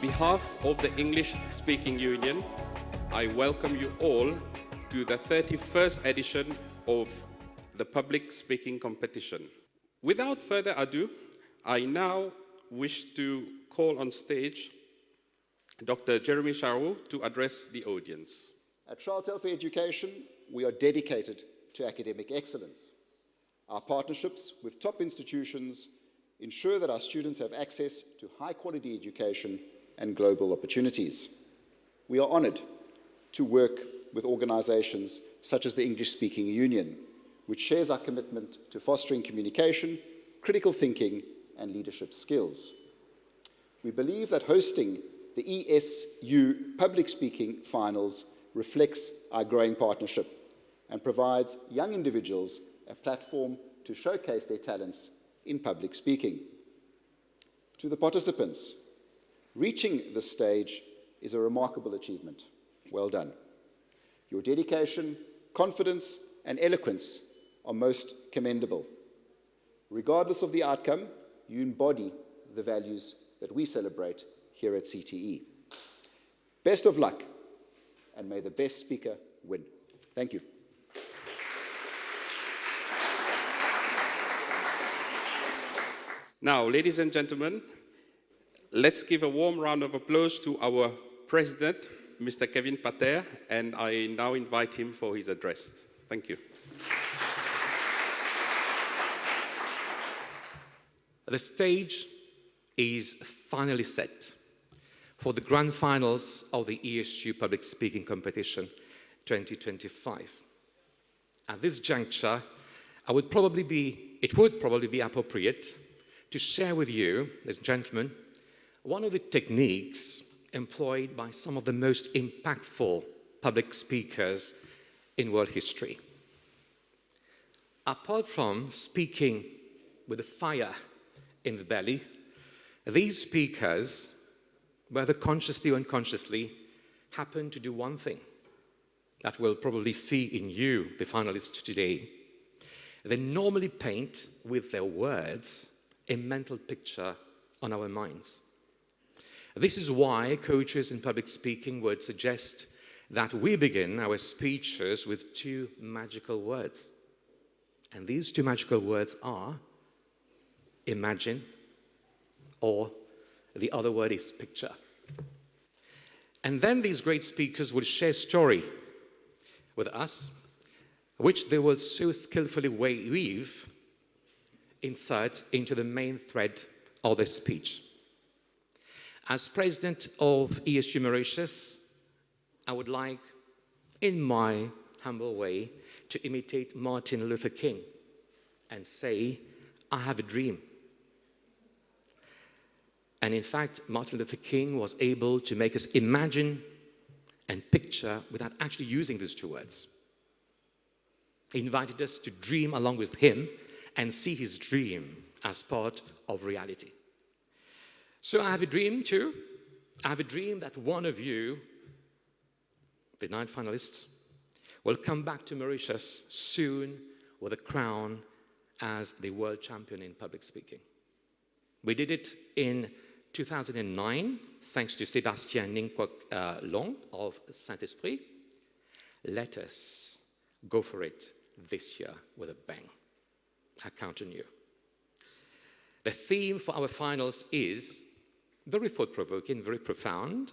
behalf of the English-speaking union, I welcome you all to the 31st edition of the public speaking competition. Without further ado, I now wish to call on stage Dr. Jeremy Charroux to address the audience. At Chartel for Education, we are dedicated to academic excellence. Our partnerships with top institutions ensure that our students have access to high-quality education and global opportunities. We are honoured to work with organisations such as the English-speaking Union, which shares our commitment to fostering communication, critical thinking, and leadership skills. We believe that hosting the ESU Public Speaking Finals reflects our growing partnership and provides young individuals a platform to showcase their talents in public speaking. To the participants, reaching this stage is a remarkable achievement. Well done. Your dedication, confidence, and eloquence are most commendable. Regardless of the outcome, you embody the values that we celebrate here at CTE. Best of luck, and may the best speaker win. Thank you. Now, ladies and gentlemen, let's give a warm round of applause to our President, Mr. Kevin Pater, and I now invite him for his address. Thank you. The stage is finally set for the grand finals of the ESU Public Speaking Competition 2025. At this juncture, it would probably be appropriate to share with you, ladies and gentlemen, one of the techniques employed by some of the most impactful public speakers in world history. Apart from speaking with a fire in the belly, these speakers, whether consciously or unconsciously, happen to do one thing that we'll probably see in you, the finalists today. They normally paint with their words a mental picture on our minds. This is why coaches in public speaking would suggest that we begin our speeches with two magical words. And these two magical words are imagine, or the other word is picture. And then these great speakers will share a story with us, which they will so skillfully weave, insert into the main thread of their speech. As president of ESU Mauritius, I would like, in my humble way, to imitate Martin Luther King and say, I have a dream. And in fact, Martin Luther King was able to make us imagine and picture without actually using these two words. He invited us to dream along with him and see his dream as part of reality. So I have a dream too. I have a dream that one of you, the 9 finalists, will come back to Mauritius soon with a crown as the world champion in public speaking. We did it in 2009, thanks to Sébastien Ninkwak Long of Saint-Esprit. Let us go for it this year with a bang. I count on you. The theme for our finals is very thought-provoking, very profound.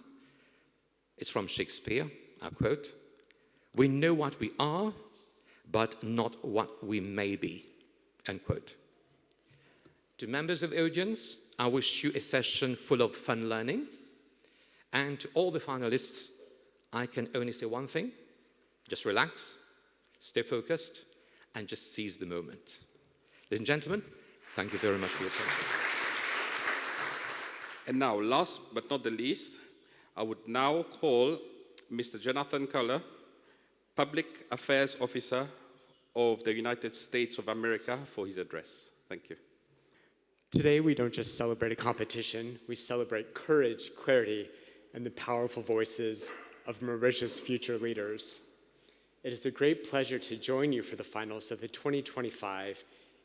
It's from Shakespeare, I quote, "We know what we are, but not what we may be," unquote. To members of the audience, I wish you a session full of fun learning. And to all the finalists, I can only say one thing: just relax, stay focused, and just seize the moment. Ladies and gentlemen, thank you very much for your attention. And now, last but not the least, I would now call Mr. Jonathan Culler, Public Affairs Officer of the United States of America, for his address. Thank you. Today, we don't just celebrate a competition, we celebrate courage, clarity, and the powerful voices of Mauritius' future leaders. It is a great pleasure to join you for the finals of the 2025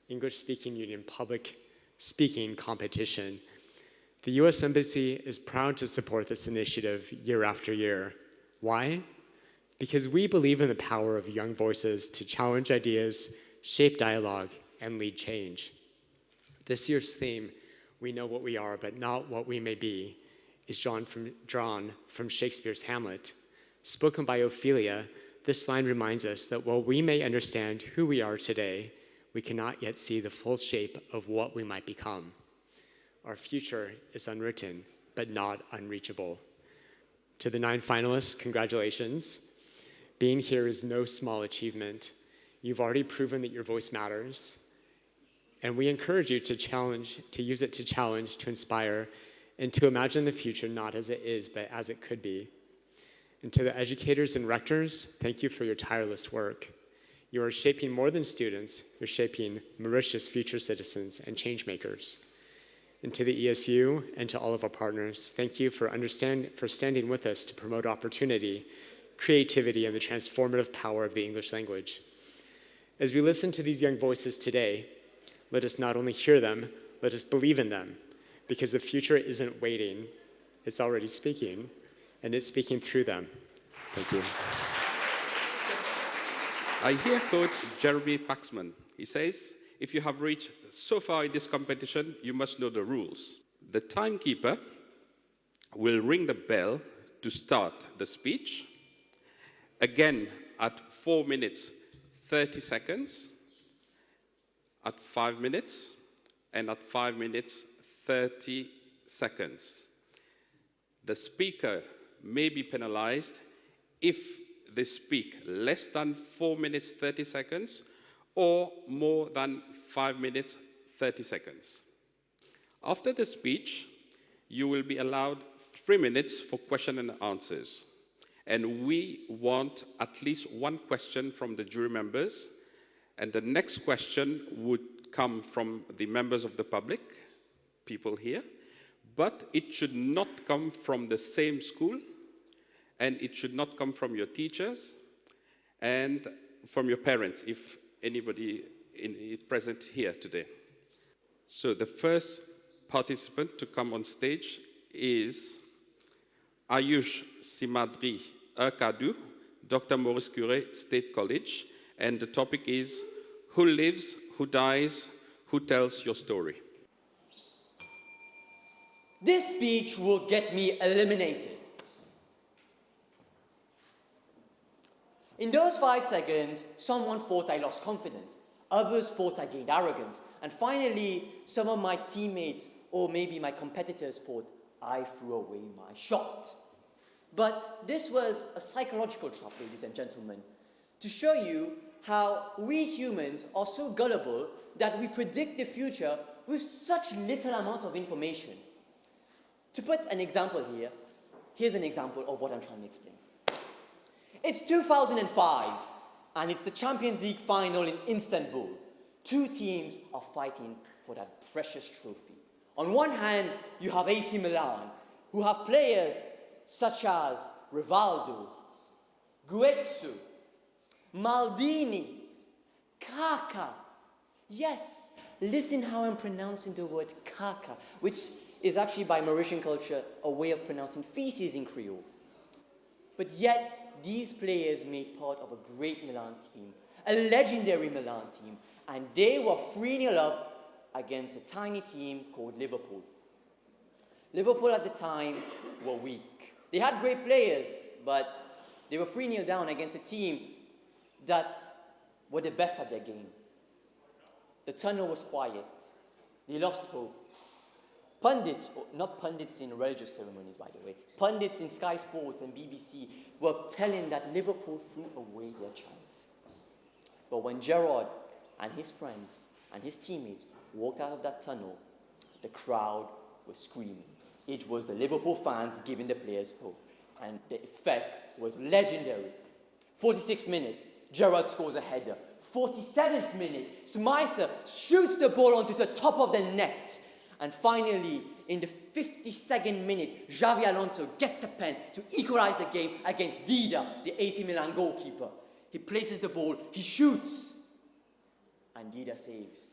English-Speaking Union Public Speaking Competition. The U.S. Embassy is proud to support this initiative year after year. Why? Because we believe in the power of young voices to challenge ideas, shape dialogue, and lead change. This year's theme, "We know what we are, but not what we may be," is drawn from Shakespeare's Hamlet. Spoken by Ophelia, this line reminds us that while we may understand who we are today, we cannot yet see the full shape of what we might become. Our future is unwritten, but not unreachable. To the 9 finalists, congratulations. Being here is no small achievement. You've already proven that your voice matters. And we encourage you to use it to challenge, to inspire, and to imagine the future not as it is, but as it could be. And to the educators and rectors, thank you for your tireless work. You are shaping more than students, you're shaping Mauritius' future citizens and change makers. And to the ESU and to all of our partners, thank you for standing with us to promote opportunity, creativity, and the transformative power of the English language. As we listen to these young voices today, let us not only hear them, let us believe in them, because the future isn't waiting, it's already speaking, and it's speaking through them. Thank you. I hear Coach Jeremy Paxman. He says, if you have reached so far in this competition, you must know the rules. The timekeeper will ring the bell to start the speech. Again, at 4 minutes, 30 seconds, at 5 minutes, and at 5 minutes, 30 seconds. The speaker may be penalized if they speak less than 4 minutes, 30 seconds, or more than 5 minutes, 30 seconds. After the speech, you will be allowed 3 minutes for question and answers. And we want at least one question from the jury members. And the next question would come from the members of the public, people here. But it should not come from the same school. And it should not come from your teachers and from your parents, if anybody present here today. So the first participant to come on stage is Ayush Simadri Erkadu, Dr. Maurice Curie State College, and the topic is Who Lives, Who Dies, Who Tells Your Story? This speech will get me eliminated. In those 5 seconds, someone thought I lost confidence. Others thought I gained arrogance. And finally, some of my teammates or maybe my competitors thought I threw away my shot. But this was a psychological trap, ladies and gentlemen, to show you how we humans are so gullible that we predict the future with such little amount of information. To put an example here, here's an example of what I'm trying to explain. It's 2005, and it's the Champions League final in Istanbul. 2 teams are fighting for that precious trophy. On one hand, you have AC Milan, who have players such as Rivaldo, Guetzu, Maldini, Kaka. Yes, listen how I'm pronouncing the word Kaka, which is actually by Mauritian culture a way of pronouncing feces in Creole. But yet, these players made part of a great Milan team, a legendary Milan team, and they were 3-0 up against a tiny team called Liverpool. Liverpool at the time were weak. They had great players, but they were 3-0 down against a team that were the best at their game. The tunnel was quiet. They lost hope. Pundits, not pundits in religious ceremonies, by the way, pundits in Sky Sports and BBC were telling that Liverpool threw away their chance. But when Gerrard and his friends and his teammates walked out of that tunnel, the crowd was screaming. It was the Liverpool fans giving the players hope, and the effect was legendary. 46th minute, Gerrard scores a header. 47th minute, Smicer shoots the ball onto the top of the net. And finally, in the 52nd minute, Xavi Alonso gets a pen to equalize the game against Dida, the AC Milan goalkeeper. He places the ball, he shoots, and Dida saves.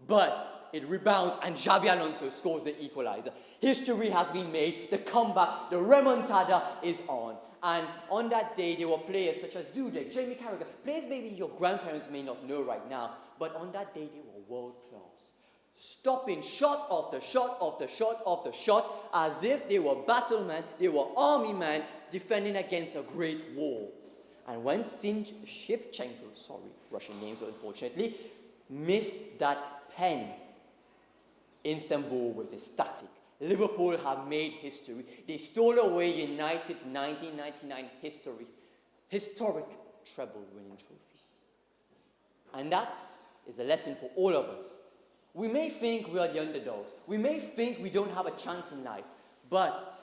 But it rebounds and Xabi Alonso scores the equalizer. History has been made, the comeback, the remontada is on. And on that day, there were players such as Dudek, Jamie Carragher, players maybe your grandparents may not know right now, but on that day, they were world class. Stopping shot after shot after shot after shot, as if they were battlemen, they were army men defending against a great war. And when Shevchenko, sorry, Russian names unfortunately, missed that pen, Istanbul was ecstatic. Liverpool have made history. They stole away United's 1999 historic treble-winning trophy. And that is a lesson for all of us. We may think we are the underdogs. We may think we don't have a chance in life. But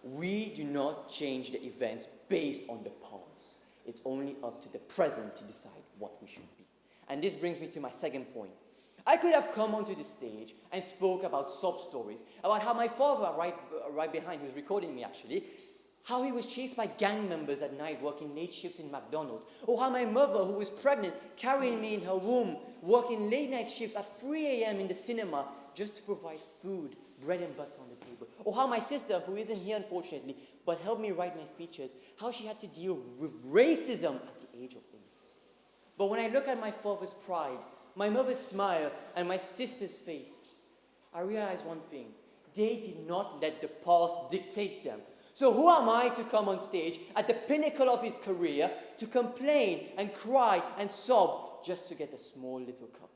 we do not change the events based on the past. It's only up to the present to decide what we should be. And this brings me to my second point. I could have come onto the stage and spoke about sob stories, about how my father, right behind, who's recording me actually, how he was chased by gang members at night working late shifts in McDonald's, or how my mother, who was pregnant, carrying me in her womb, working late night shifts at 3 a.m. in the cinema just to provide food, bread and butter on the table, or how my sister, who isn't here unfortunately, but helped me write my speeches, how she had to deal with racism at the age of 8. But when I look at my father's pride, my mother's smile, and my sister's face, I realize one thing. They did not let the past dictate them. So who am I to come on stage at the pinnacle of his career to complain and cry and sob just to get a small little cup?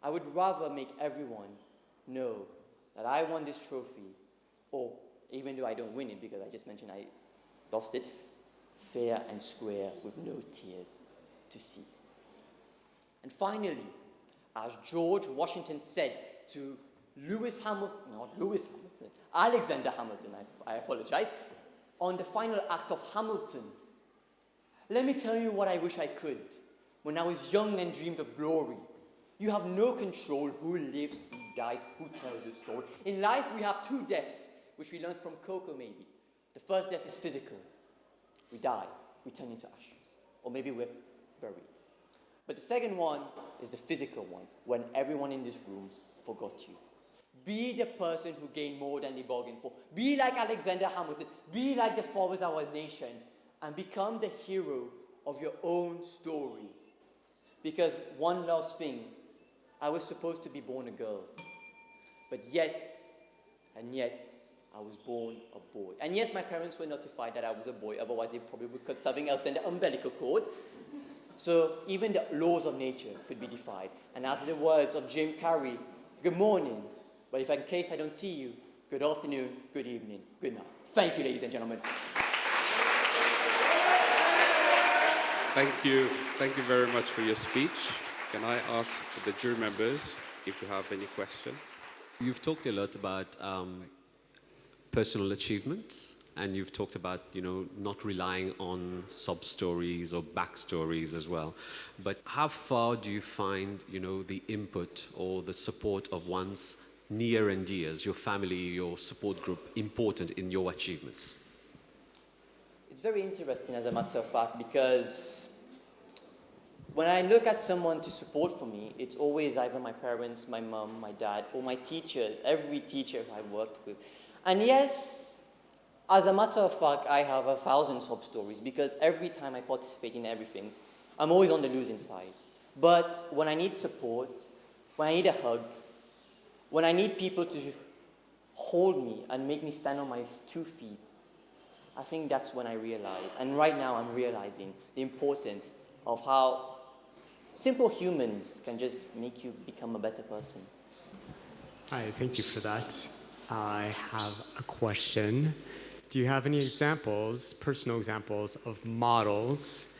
I would rather make everyone know that I won this trophy, or even though I don't win it because I just mentioned I lost it, fair and square with no tears to see. And finally, as George Washington said to Alexander Hamilton, I apologize, on the final act of Hamilton, let me tell you what I wish I could. When I was young and dreamed of glory, you have no control who lives, who dies, who tells your story. In life, we have 2 deaths, which we learned from Coco maybe. The first death is physical. We die, we turn into ashes, or maybe we're buried. But the second one is the physical one, when everyone in this room forgot you. Be the person who gained more than they bargained for. Be like Alexander Hamilton. Be like the fathers of our nation. And become the hero of your own story. Because one last thing, I was supposed to be born a girl. But yet, I was born a boy. And yes, my parents were notified that I was a boy, otherwise they probably would cut something else than the umbilical cord. So even the laws of nature could be defied. And as the words of Jim Carrey, good morning, but if in case I don't see you, good afternoon, good evening, good night. Thank you, ladies and gentlemen. Thank you very much for your speech. Can I ask the jury members if you have any question? You've talked a lot about personal achievements. And you've talked about, not relying on sub-stories or backstories as well. But how far do you find, the input or the support of one's near and dears, your family, your support group, important in your achievements? It's very interesting, as a matter of fact, because when I look at someone to support for me, it's always either my parents, my mom, my dad, or my teachers, every teacher I worked with. And yes, as a matter of fact, I have 1,000 sob stories because every time I participate in everything, I'm always on the losing side. But when I need support, when I need a hug, when I need people to hold me and make me stand on my 2 feet, I think that's when I realize. And right now I'm realizing the importance of how simple humans can just make you become a better person. Hi, thank you for that. I have a question. Do you have any examples, personal examples, of models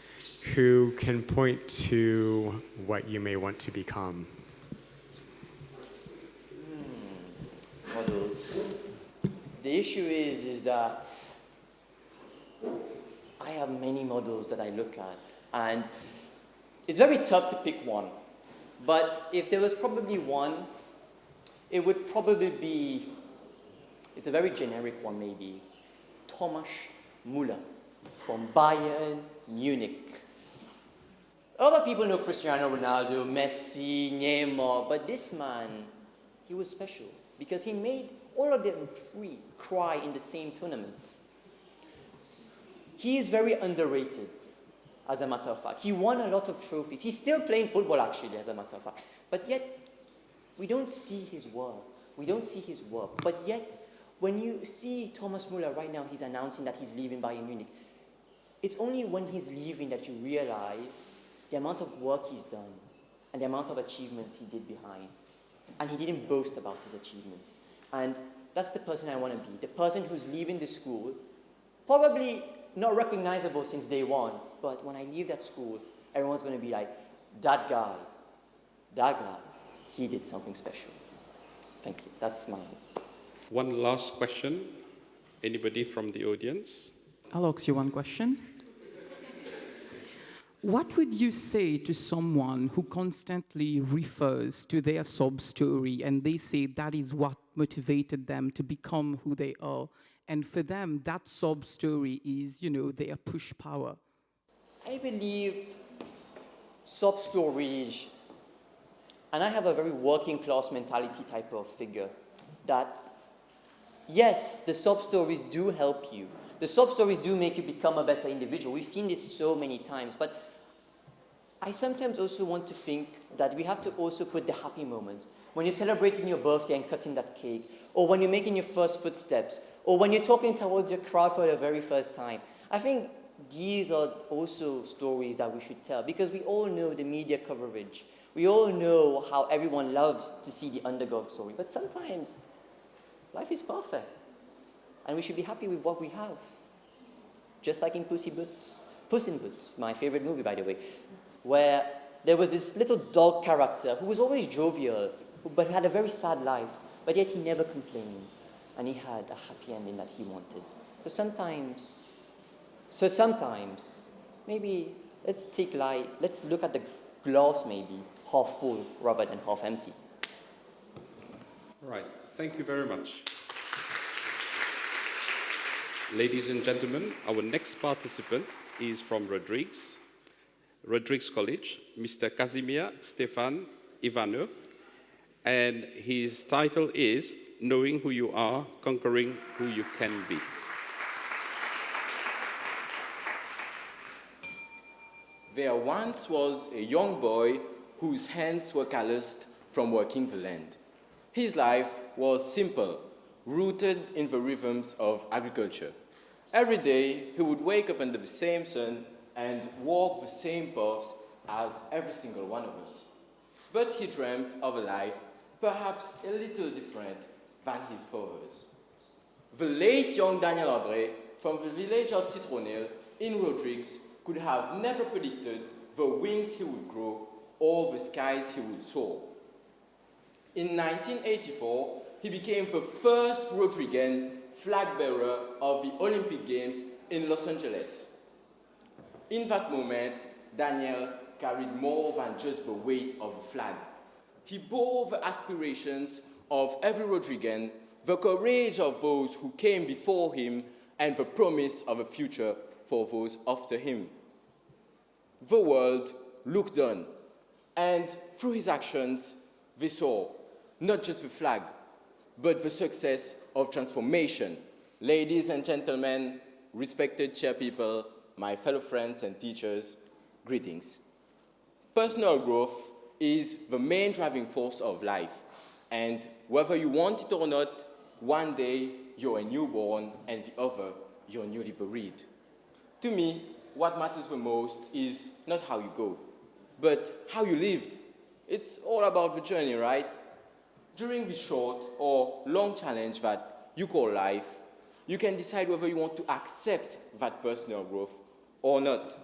who can point to what you may want to become? Models. The issue is that I have many models that I look at, and it's very tough to pick one. But if there was probably one, it would probably be, it's a very generic one maybe, Thomas Müller from Bayern Munich. A lot of people know Cristiano Ronaldo, Messi, Neymar, but this man, he was special because he made all of them three cry in the same tournament. He is very underrated, as a matter of fact. He won a lot of trophies. He's still playing football, actually, as a matter of fact. But yet, we don't see his work. We don't see his work. But yet, when you see Thomas Müller right now, he's announcing that he's leaving Bayern Munich. It's only when he's leaving that you realize the amount of work he's done and the amount of achievements he did behind. And he didn't boast about his achievements. And that's the person I want to be, the person who's leaving the school, probably not recognizable since day one, but when I leave that school, everyone's going to be like, that guy, he did something special. Thank you. That's my answer. One last question. Anybody from the audience? I'll ask you one question. What would you say to someone who constantly refers to their sob story and they say that is what motivated them to become who they are? And for them, that sob story is, their push power. I believe sob stories, and I have a very working class mentality type of figure, that yes, the sob stories do help you. The sob stories do make you become a better individual. We've seen this so many times, but I sometimes also want to think that we have to also put the happy moments. When you're celebrating your birthday and cutting that cake, or when you're making your first footsteps, or when you're talking towards your crowd for the very first time. I think these are also stories that we should tell, because we all know the media coverage. We all know how everyone loves to see the underdog story, but sometimes life is perfect, and we should be happy with what we have. Just like in Puss in Boots, my favorite movie, by the way, where there was this little dog character who was always jovial, but had a very sad life, but yet he never complained, and he had a happy ending that he wanted. So sometimes, maybe let's look at the glass maybe half full rather than half empty. Right. Thank you very much. Ladies and gentlemen, our next participant is from Rodrigues College, Mr. Casimir Stefan Ivanov, and his title is Knowing Who You Are, Conquering Who You Can Be. There once was a young boy whose hands were calloused from working the land. His life was simple, rooted in the rhythms of agriculture. Every day, he would wake up under the same sun and walk the same paths as every single one of us. But he dreamt of a life perhaps a little different than his father's. The late young Daniel André from the village of Citronelle in Rodrigues could have never predicted the wings he would grow or the skies he would soar. In 1984, he became the first Rodriguan flag bearer of the Olympic Games in Los Angeles. In that moment, Daniel carried more than just the weight of a flag. He bore the aspirations of every Rodriguan, the courage of those who came before him, and the promise of a future for those after him. The world looked on, and through his actions, they saw not just the flag, but the success of transformation. Ladies and gentlemen, respected chairpeople, my fellow friends and teachers, greetings. Personal growth is the main driving force of life, and whether you want it or not, one day you're a newborn and the other you're newly buried. To me, what matters the most is not how you go, but how you lived. It's all about the journey, right? During the short or long challenge that you call life, you can decide whether you want to accept that personal growth or not.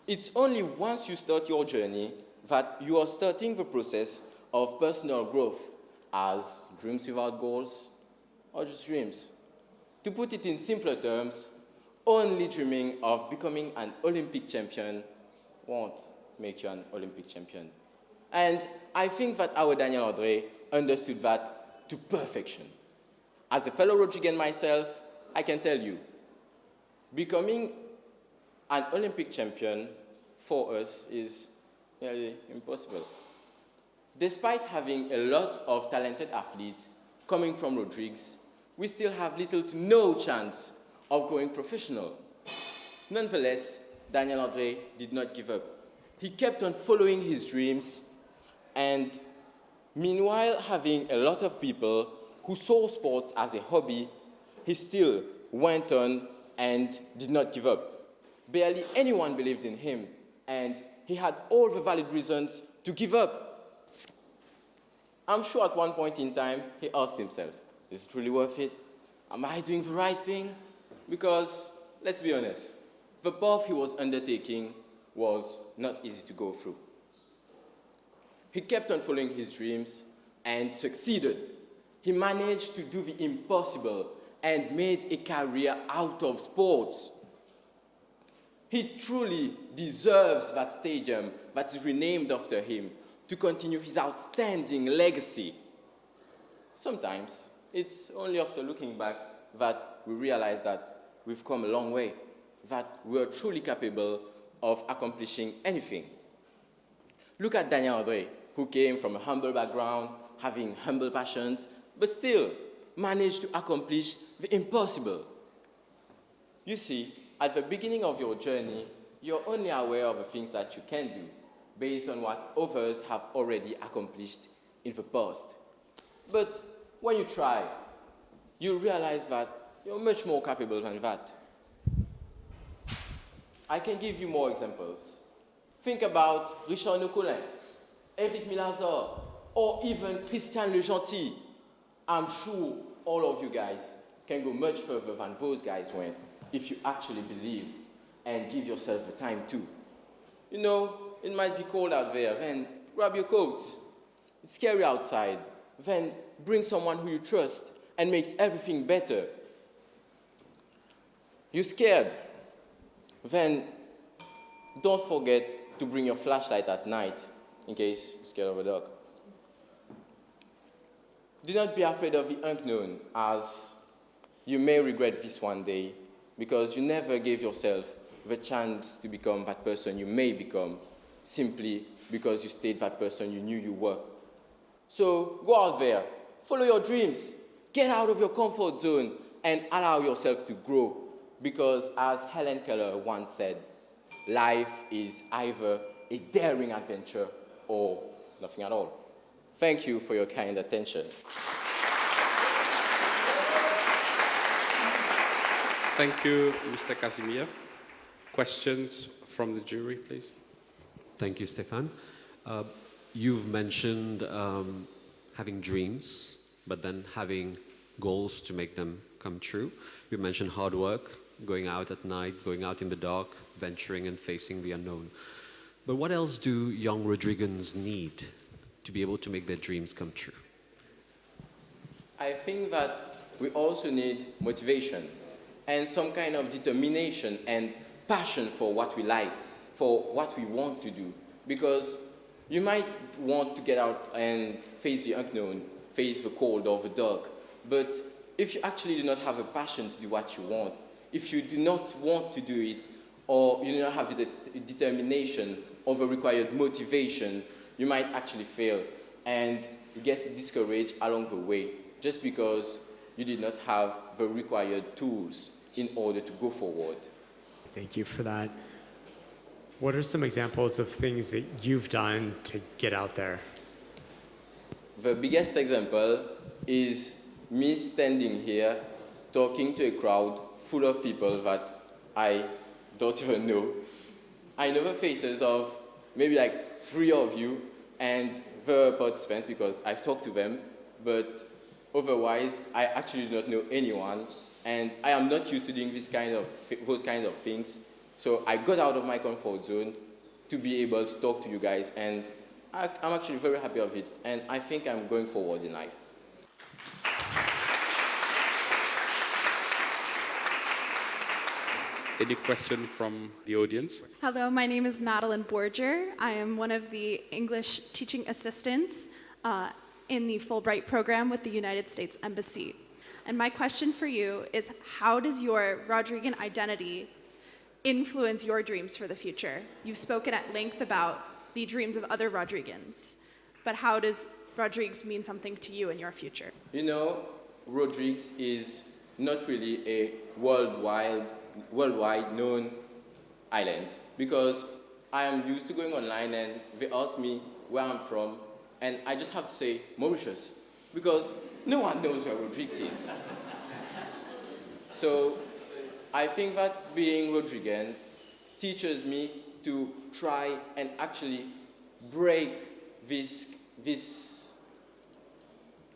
It's only once you start your journey that you are starting the process of personal growth as dreams without goals or just dreams. To put it in simpler terms, only dreaming of becoming an Olympic champion won't make you an Olympic champion. And I think that our Daniel André understood that to perfection. As a fellow Rodriguan myself, I can tell you, becoming an Olympic champion for us is nearly impossible. Despite having a lot of talented athletes coming from Rodrigues, we still have little to no chance of going professional. Nonetheless, Daniel Andre did not give up. He kept on following his dreams, and meanwhile having a lot of people who saw sports as a hobby, he still went on and did not give up. Barely anyone believed in him, and he had all the valid reasons to give up. I'm sure at one point in time, he asked himself, is it really worth it? Am I doing the right thing? Because, let's be honest, the path he was undertaking was not easy to go through. He kept on following his dreams and succeeded. He managed to do the impossible and made a career out of sports. He truly deserves that stadium that is renamed after him to continue his outstanding legacy. Sometimes it's only after looking back that we realize that we've come a long way, that we're truly capable of accomplishing anything. Look at Daniel Andre, who came from a humble background, having humble passions, but still managed to accomplish the impossible. You see, at the beginning of your journey, you're only aware of the things that you can do based on what others have already accomplished in the past. But when you try, you realize that you're much more capable than that. I can give you more examples. Think about Richard Nocolin, Eric Milazor, or even Christian Legentil. I'm sure all of you guys can go much further than those guys went if you actually believe and give yourself the time to. You know, it might be cold out there, then grab your coats. It's scary outside, then bring someone who you trust and makes everything better. You're scared, then don't forget to bring your flashlight at night in case you're scared of a dog. Do not be afraid of the unknown, as you may regret this one day because you never gave yourself the chance to become that person you may become simply because you stayed that person you knew you were. So go out there, follow your dreams, get out of your comfort zone, and allow yourself to grow. Because as Helen Keller once said, life is either a daring adventure or nothing at all. Thank you for your kind attention. Thank you, Mr. Casimir. Questions from the jury, please. Thank you, Stéphane. You've mentioned having dreams, but then having goals to make them come true. You mentioned hard work, going out at night, going out in the dark, venturing and facing the unknown. But what else do young Rodriguans need to be able to make their dreams come true? I think that we also need motivation and some kind of determination and passion for what we like, for what we want to do. Because you might want to get out and face the unknown, face the cold or the dark, but if you actually do not have a passion to do what you want, if you do not want to do it, or you do not have the determination or the required motivation, you might actually fail and you get discouraged along the way just because you did not have the required tools in order to go forward. Thank you for that. What are some examples of things that you've done to get out there? The biggest example is me standing here talking to a crowd full of people that I don't even know. I know the faces of maybe like 3 of you and the participants because I've talked to them, but otherwise I actually do not know anyone, and I am not used to doing those kind of things. So I got out of my comfort zone to be able to talk to you guys, and I'm actually very happy of it, and I think I'm going forward in life. Any question from the audience? Hello, my name is Madeline Borger. I am one of the English teaching assistants in the Fulbright program with the United States Embassy. And my question for you is, how does your Rodriguan identity influence your dreams for the future? You've spoken at length about the dreams of other Rodriguans, but how does Rodrigues mean something to you in your future? You know, Rodrigues is not really a worldwide known island, because I am used to going online and they ask me where I'm from, and I just have to say Mauritius, because no one knows where Rodrigues is. So I think that being Rodriguan teaches me to try and actually break this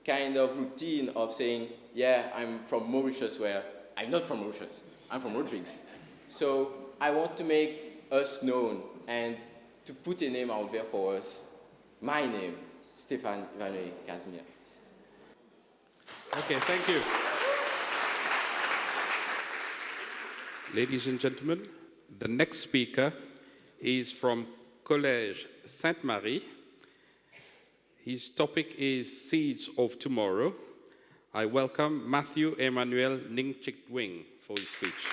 kind of routine of saying, yeah, I'm from Mauritius, where I'm not from Mauritius, I'm from Rodrigues. So I want to make us known and to put a name out there for us. My name, Stéphane Ivanhoe Casimir. Okay, thank you. Ladies and gentlemen, the next speaker is from Collège Sainte-Marie. His topic is Seeds of Tomorrow. I welcome Matthew Emmanuel Ningchik-Wing for his speech.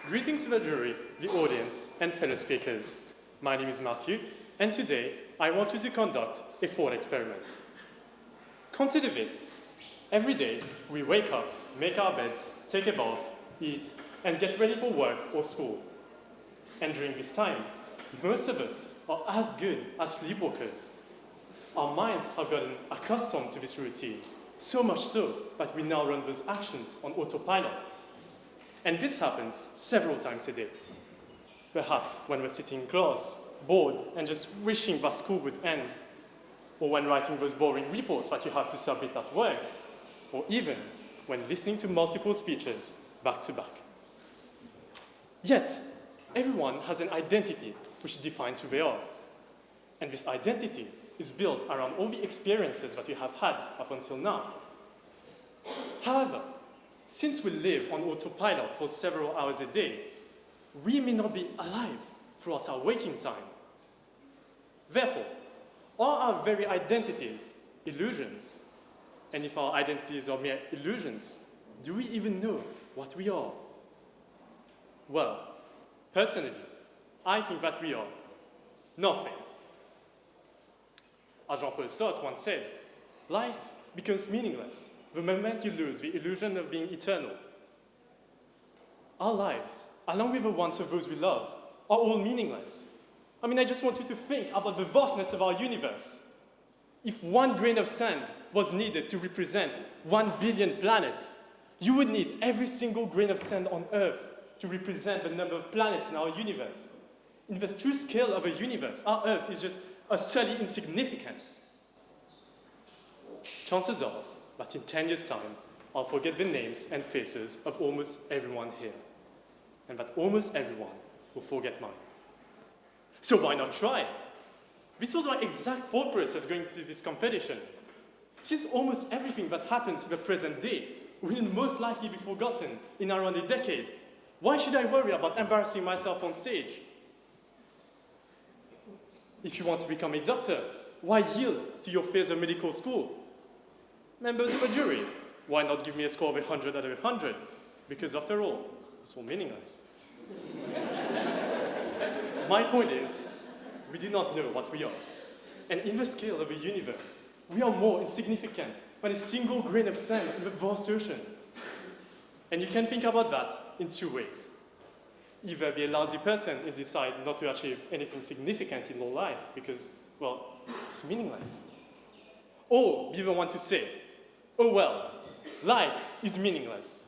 Greetings to the jury, the audience, and fellow speakers. My name is Matthew, and today I want you to conduct a thought experiment. Consider this. Every day, we wake up, make our beds, take a bath, eat, and get ready for work or school. And during this time, most of us are as good as sleepwalkers. Our minds have gotten accustomed to this routine, so much so that we now run those actions on autopilot. And this happens several times a day. Perhaps when we're sitting in class, bored, and just wishing that school would end, or when writing those boring reports that you have to submit at work, or even when listening to multiple speeches back to back. Yet, everyone has an identity which defines who they are. And this identity is built around all the experiences that you have had up until now. However, since we live on autopilot for several hours a day, we may not be alive throughout our waking time. Therefore, are our very identities illusions? And if our identities are mere illusions, do we even know what we are? Well, personally, I think that we are nothing. As Jean-Paul Sartre once said, life becomes meaningless the moment you lose the illusion of being eternal. Our lives, along with the ones of those we love, are all meaningless. I mean, I just want you to think about the vastness of our universe. If 1 grain of sand was needed to represent 1 billion planets, you would need every single grain of sand on Earth to represent the number of planets in our universe. In the true scale of a universe, our Earth is just utterly insignificant. Chances are that in 10 years' time, I'll forget the names and faces of almost everyone here, and that almost everyone will forget mine. So why not try? This was my exact thought process going into this competition. Since almost everything that happens in the present day will most likely be forgotten in around a decade, why should I worry about embarrassing myself on stage? If you want to become a doctor, why yield to your fears of medical school? Members of a jury, why not give me a score of 100 out of 100? Because after all, it's all meaningless. My point is, we do not know what we are. And in the scale of a universe, we are more insignificant than a single grain of sand in the vast ocean. And you can think about that in 2 ways. Either be a lousy person and decide not to achieve anything significant in your life because, well, it's meaningless. Or be the one to say, oh well, life is meaningless.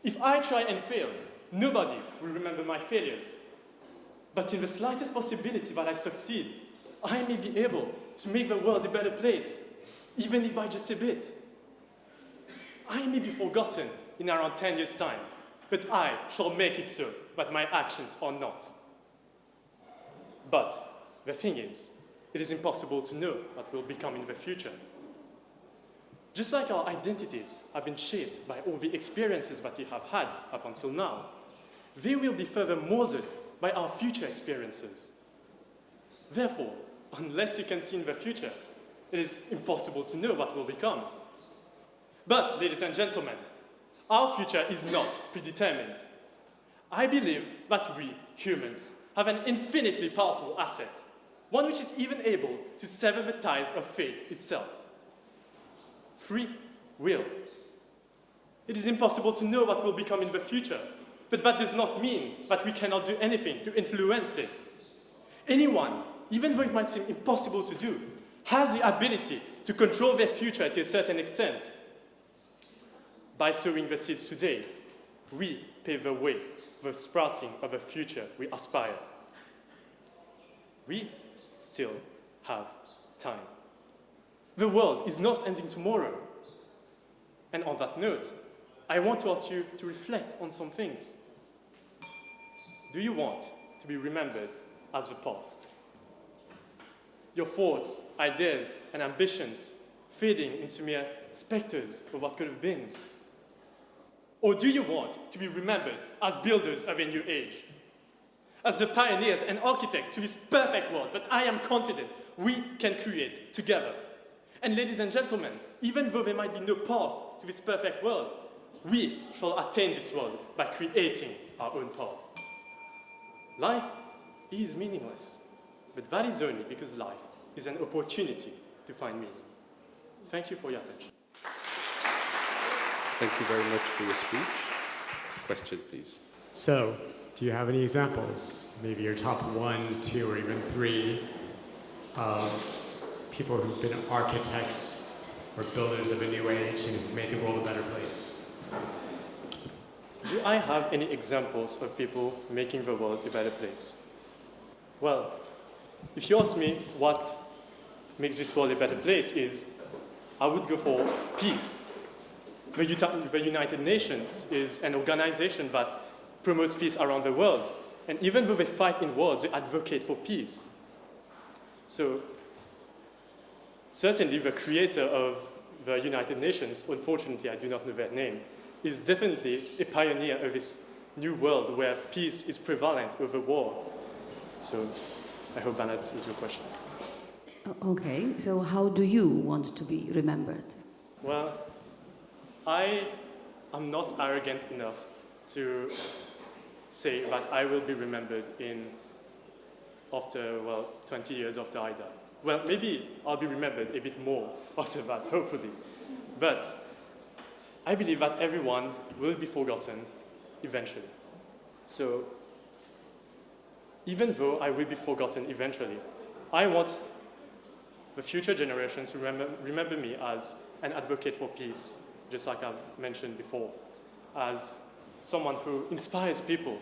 If I try and fail, nobody will remember my failures. But in the slightest possibility that I succeed, I may be able to make the world a better place, even if by just a bit. I may be forgotten in around 10 years' time, but I shall make it so that my actions are not. But the thing is, it is impossible to know what will become in the future. Just like our identities have been shaped by all the experiences that we have had up until now, they will be further molded by our future experiences. Therefore, unless you can see in the future, it is impossible to know what will become. But, ladies and gentlemen, our future is not predetermined. I believe that we, humans, have an infinitely powerful asset, one which is even able to sever the ties of fate itself. Free will. It is impossible to know what will become in the future, but that does not mean that we cannot do anything to influence it. Anyone, even though it might seem impossible to do, has the ability to control their future to a certain extent. By sowing the seeds today, we pave the way for the sprouting of a future we aspire. We still have time. The world is not ending tomorrow. And on that note, I want to ask you to reflect on some things. Do you want to be remembered as the past? Your thoughts, ideas, and ambitions fading into mere specters of what could have been? Or do you want to be remembered as builders of a new age? As the pioneers and architects to this perfect world that I am confident we can create together. And ladies and gentlemen, even though there might be no path to this perfect world, we shall attain this world by creating our own path. Life is meaningless, but that is only because life is an opportunity to find meaning. Thank you for your attention. Thank you very much for your speech. Question, please. So, do you have any examples, maybe your top 1, 2, or even 3, of people who've been architects or builders of a new age and have made the world a better place? Do I have any examples of people making the world a better place? Well, if you ask me what makes this world a better place is, I would go for peace. The United Nations is an organization that promotes peace around the world. And even though they fight in wars, they advocate for peace. So, certainly the creator of the United Nations, unfortunately I do not know their name, is definitely a pioneer of this new world where peace is prevalent over war. So, I hope that answers your question. Okay, so how do you want to be remembered? Well, I am not arrogant enough to say that I will be remembered after 20 years after I die. Well, maybe I'll be remembered a bit more after that, hopefully. But I believe that everyone will be forgotten eventually. So, even though I will be forgotten eventually, I want the future generations to remember me as an advocate for peace, just like I've mentioned before, as someone who inspires people,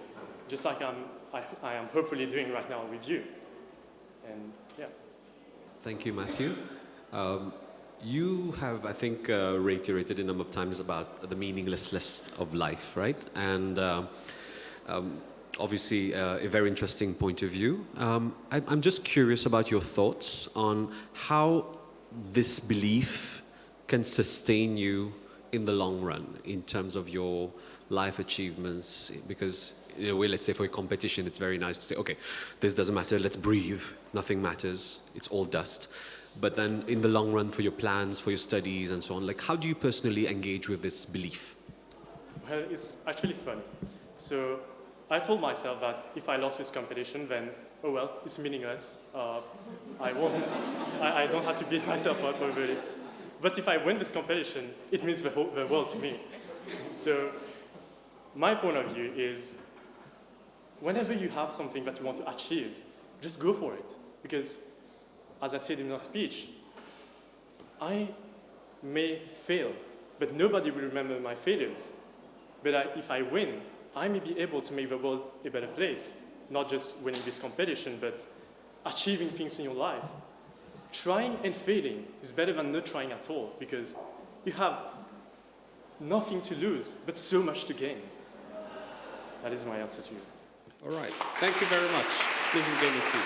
just like I am hopefully doing right now with you. And yeah. Thank you, Matthew. You have, I think, reiterated a number of times about the meaninglessness of life, right? And obviously, a very interesting point of view. I'm just curious about your thoughts on how this belief can sustain you in the long run in terms of your life achievements, because in a way, let's say for a competition, it's very nice to say, okay, this doesn't matter, let's breathe, nothing matters, it's all dust. But then in the long run, for your plans, for your studies and so on, like how do you personally engage with this belief? Well, it's actually funny. So I told myself that if I lost this competition, then, oh well, it's meaningless. I don't have to beat myself up over it. But if I win this competition, it means the world to me. So my point of view is, whenever you have something that you want to achieve, just go for it. Because, as I said in my speech, I may fail, but nobody will remember my failures. But if I win, I may be able to make the world a better place. Not just winning this competition, but achieving things in your life. Trying and failing is better than not trying at all, because you have nothing to lose, but so much to gain. That is my answer to you. All right. Thank you very much. Please regain your seat.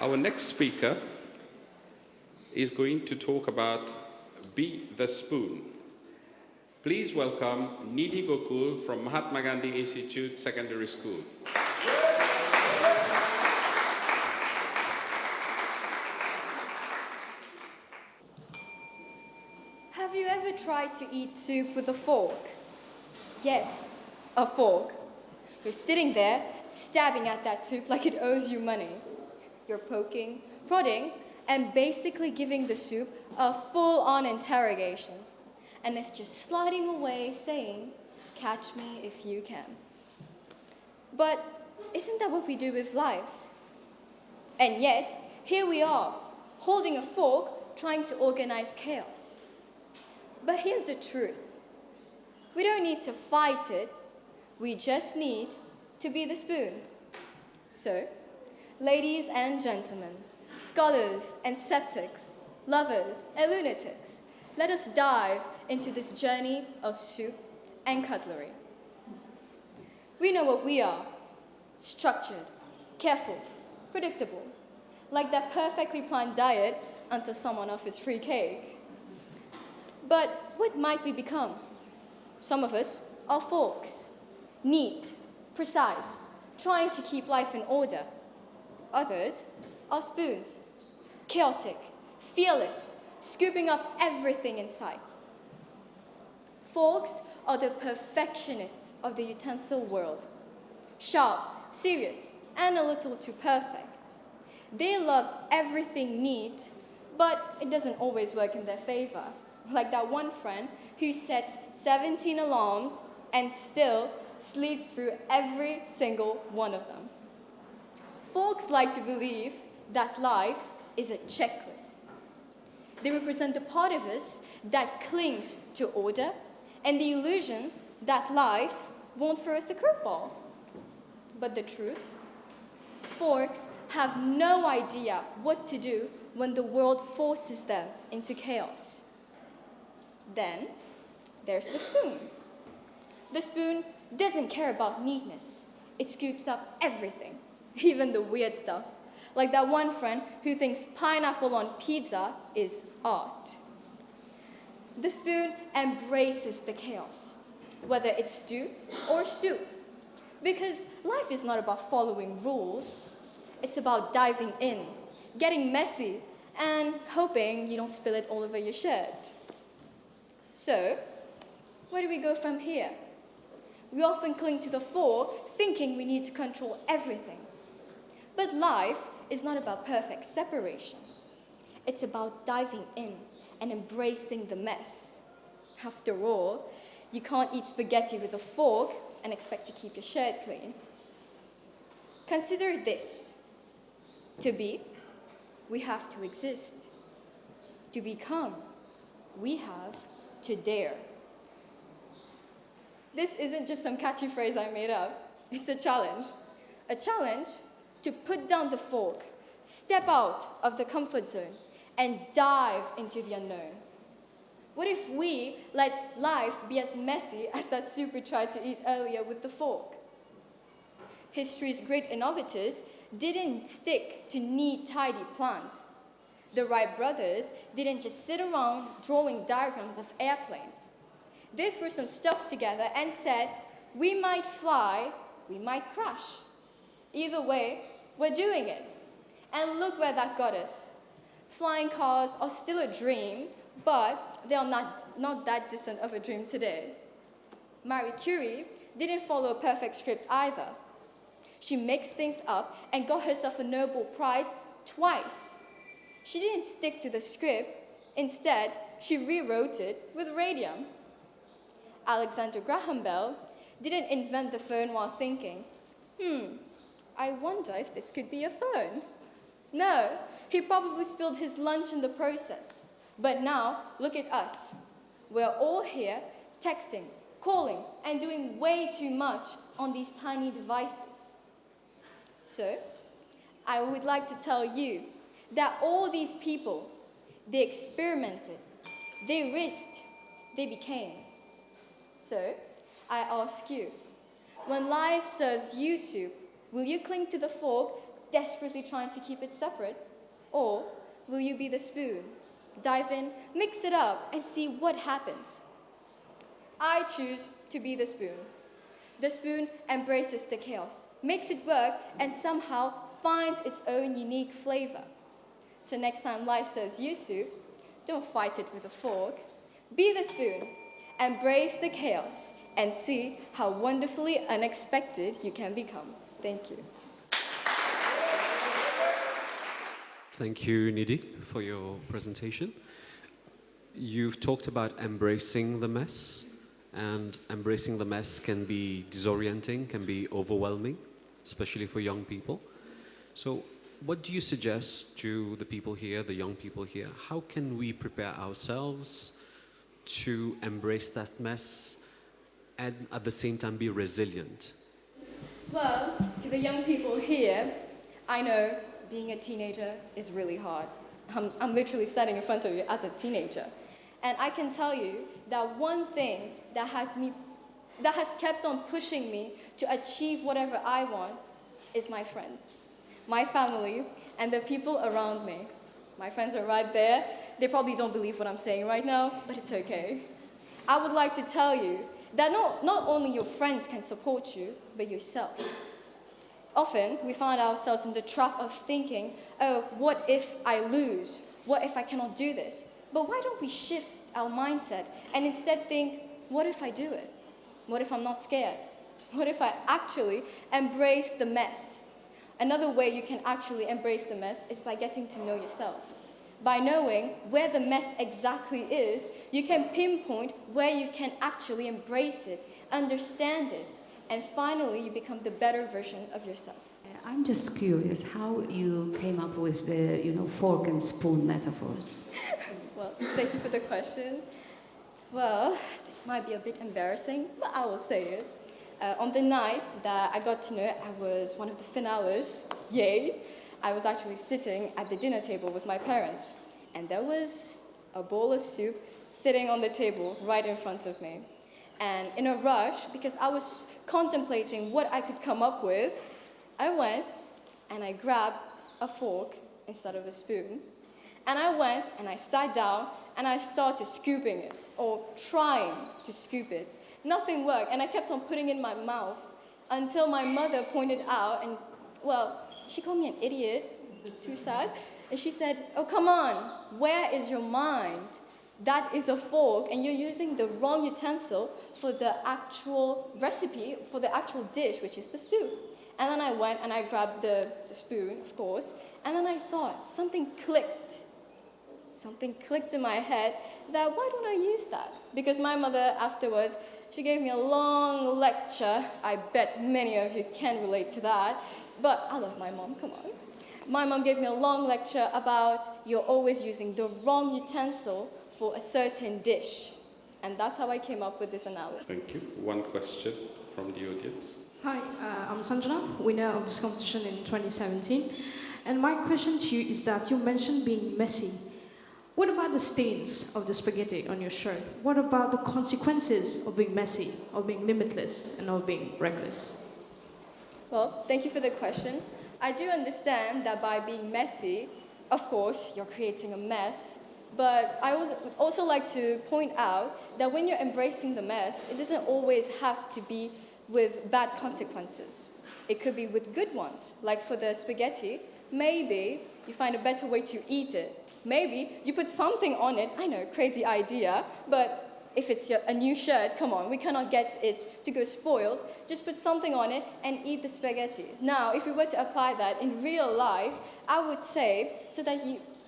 Our next speaker is going to talk about Be the Spoon. Please welcome Nidhi Gokul from Mahatma Gandhi Institute Secondary School. Have you ever tried to eat soup with a fork? Yes, a fork. You're sitting there, stabbing at that soup like it owes you money. You're poking, prodding, and basically giving the soup a full-on interrogation. And it's just sliding away saying, "Catch me if you can." But isn't that what we do with life? And yet, here we are, holding a fork, trying to organize chaos. But here's the truth. We don't need to fight it. We just need to be the spoon. So, ladies and gentlemen, scholars and skeptics, lovers and lunatics, let us dive into this journey of soup and cutlery. We know what we are: structured, careful, predictable, like that perfectly planned diet until someone offers free cake. But what might we become? Some of us are forks, neat, precise, trying to keep life in order. Others are spoons, chaotic, fearless, scooping up everything in sight. Forks are the perfectionists of the utensil world, sharp, serious, and a little too perfect. They love everything neat, but it doesn't always work in their favor. Like that one friend who sets 17 alarms and still sleeps through every single one of them. Folks like to believe that life is a checklist. They represent the part of us that clings to order and the illusion that life won't throw us a curveball. But the truth? Forks have no idea what to do when the world forces them into chaos. Then there's the spoon. The spoon doesn't care about neatness. It scoops up everything, even the weird stuff, like that one friend who thinks pineapple on pizza is art. The spoon embraces the chaos, whether it's stew or soup, because life is not about following rules. It's about diving in, getting messy, and hoping you don't spill it all over your shirt. So, where do we go from here? We often cling to the fork, thinking we need to control everything. But life is not about perfect separation. It's about diving in and embracing the mess. After all, you can't eat spaghetti with a fork and expect to keep your shirt clean. Consider this. To be, we have to exist. To become, we have to dare. This isn't just some catchy phrase I made up. It's a challenge. A challenge to put down the fork, step out of the comfort zone, and dive into the unknown. What if we let life be as messy as that soup we tried to eat earlier with the fork? History's great innovators didn't stick to neat, tidy plans. The Wright brothers didn't just sit around drawing diagrams of airplanes. They threw some stuff together and said, we might fly, we might crash. Either way, we're doing it. And look where that got us. Flying cars are still a dream, but they are not that distant of a dream today. Marie Curie didn't follow a perfect script either. She mixed things up and got herself a Nobel Prize twice. She didn't stick to the script. Instead, she rewrote it with radium. Alexander Graham Bell didn't invent the phone while thinking, I wonder if this could be a phone. No, he probably spilled his lunch in the process. But now, look at us. We're all here texting, calling, and doing way too much on these tiny devices. So, I would like to tell you that all these people, they experimented, they risked, they became. So, I ask you, when life serves you soup, will you cling to the fork, desperately trying to keep it separate? Or will you be the spoon, dive in, mix it up, and see what happens? I choose to be the spoon. The spoon embraces the chaos, makes it work, and somehow finds its own unique flavor. So next time life serves you soup, don't fight it with a fork. Be the spoon, embrace the chaos, and see how wonderfully unexpected you can become. Thank you. Thank you, Nidhi, for your presentation. You've talked about embracing the mess, and embracing the mess can be disorienting, can be overwhelming, especially for young people. So what do you suggest to the people here, the young people here? How can we prepare ourselves to embrace that mess and at the same time be resilient? Well, to the young people here, I know being a teenager is really hard. I'm literally standing in front of you as a teenager. And I can tell you that one thing that has kept on pushing me to achieve whatever I want is my friends, my family, and the people around me. My friends are right there. They probably don't believe what I'm saying right now, but it's okay. I would like to tell you that not only your friends can support you, but yourself. Often, we find ourselves in the trap of thinking, oh, what if I lose? What if I cannot do this? But why don't we shift our mindset and instead think, what if I do it? What if I'm not scared? What if I actually embrace the mess? Another way you can actually embrace the mess is by getting to know yourself. By knowing where the mess exactly is, you can pinpoint where you can actually embrace it, understand it, and finally you become the better version of yourself. I'm just curious how you came up with the, fork and spoon metaphors. Well, thank you for the question. Well, this might be a bit embarrassing, but I will say it. On the night that I got to know I was one of the finalists, yay, I was actually sitting at the dinner table with my parents, and there was a bowl of soup sitting on the table right in front of me. And in a rush, because I was contemplating what I could come up with, I went and I grabbed a fork instead of a spoon. And I went and I sat down and I started scooping it, or trying to scoop it. Nothing worked, and I kept on putting it in my mouth until my mother pointed out, and, well, she called me an idiot, too sad, and she said, oh, come on, where is your mind? That is a fork, and you're using the wrong utensil for the actual recipe, for the actual dish, which is the soup. And then I went and I grabbed the spoon, of course, and then I thought, something clicked. Something clicked in my head that why don't I use that? Because my mother afterwards, she gave me a long lecture. I bet many of you can relate to that. But I love my mom, come on. My mom gave me a long lecture about you're always using the wrong utensil for a certain dish. And that's how I came up with this analogy. Thank you. One question from the audience. Hi, I'm Sanjana, winner of this competition in 2017. And my question to you is that you mentioned being messy. What about the stains of the spaghetti on your shirt? What about the consequences of being messy, of being limitless, and of being reckless? Well, thank you for the question. I do understand that by being messy, of course, you're creating a mess. But I would also like to point out that when you're embracing the mess, it doesn't always have to be with bad consequences. It could be with good ones. Like for the spaghetti, maybe you find a better way to eat it. Maybe you put something on it. I know, crazy idea, but if it's a new shirt, come on, we cannot get it to go spoiled. Just put something on it and eat the spaghetti. Now, if we were to apply that in real life, I would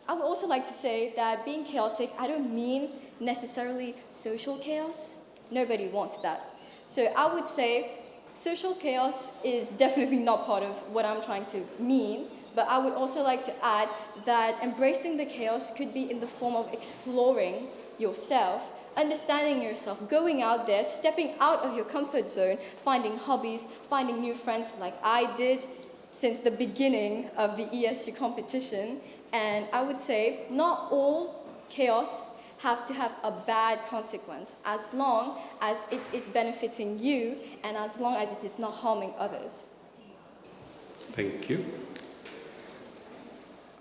also like to say that being chaotic, I don't mean necessarily social chaos. Nobody wants that. So I would say social chaos is definitely not part of what I'm trying to mean. But I would also like to add that embracing the chaos could be in the form of exploring yourself, understanding yourself, going out there, stepping out of your comfort zone, finding hobbies, finding new friends like I did since the beginning of the ESU competition. And I would say not all chaos have to have a bad consequence as long as it is benefiting you and as long as it is not harming others. Thank you.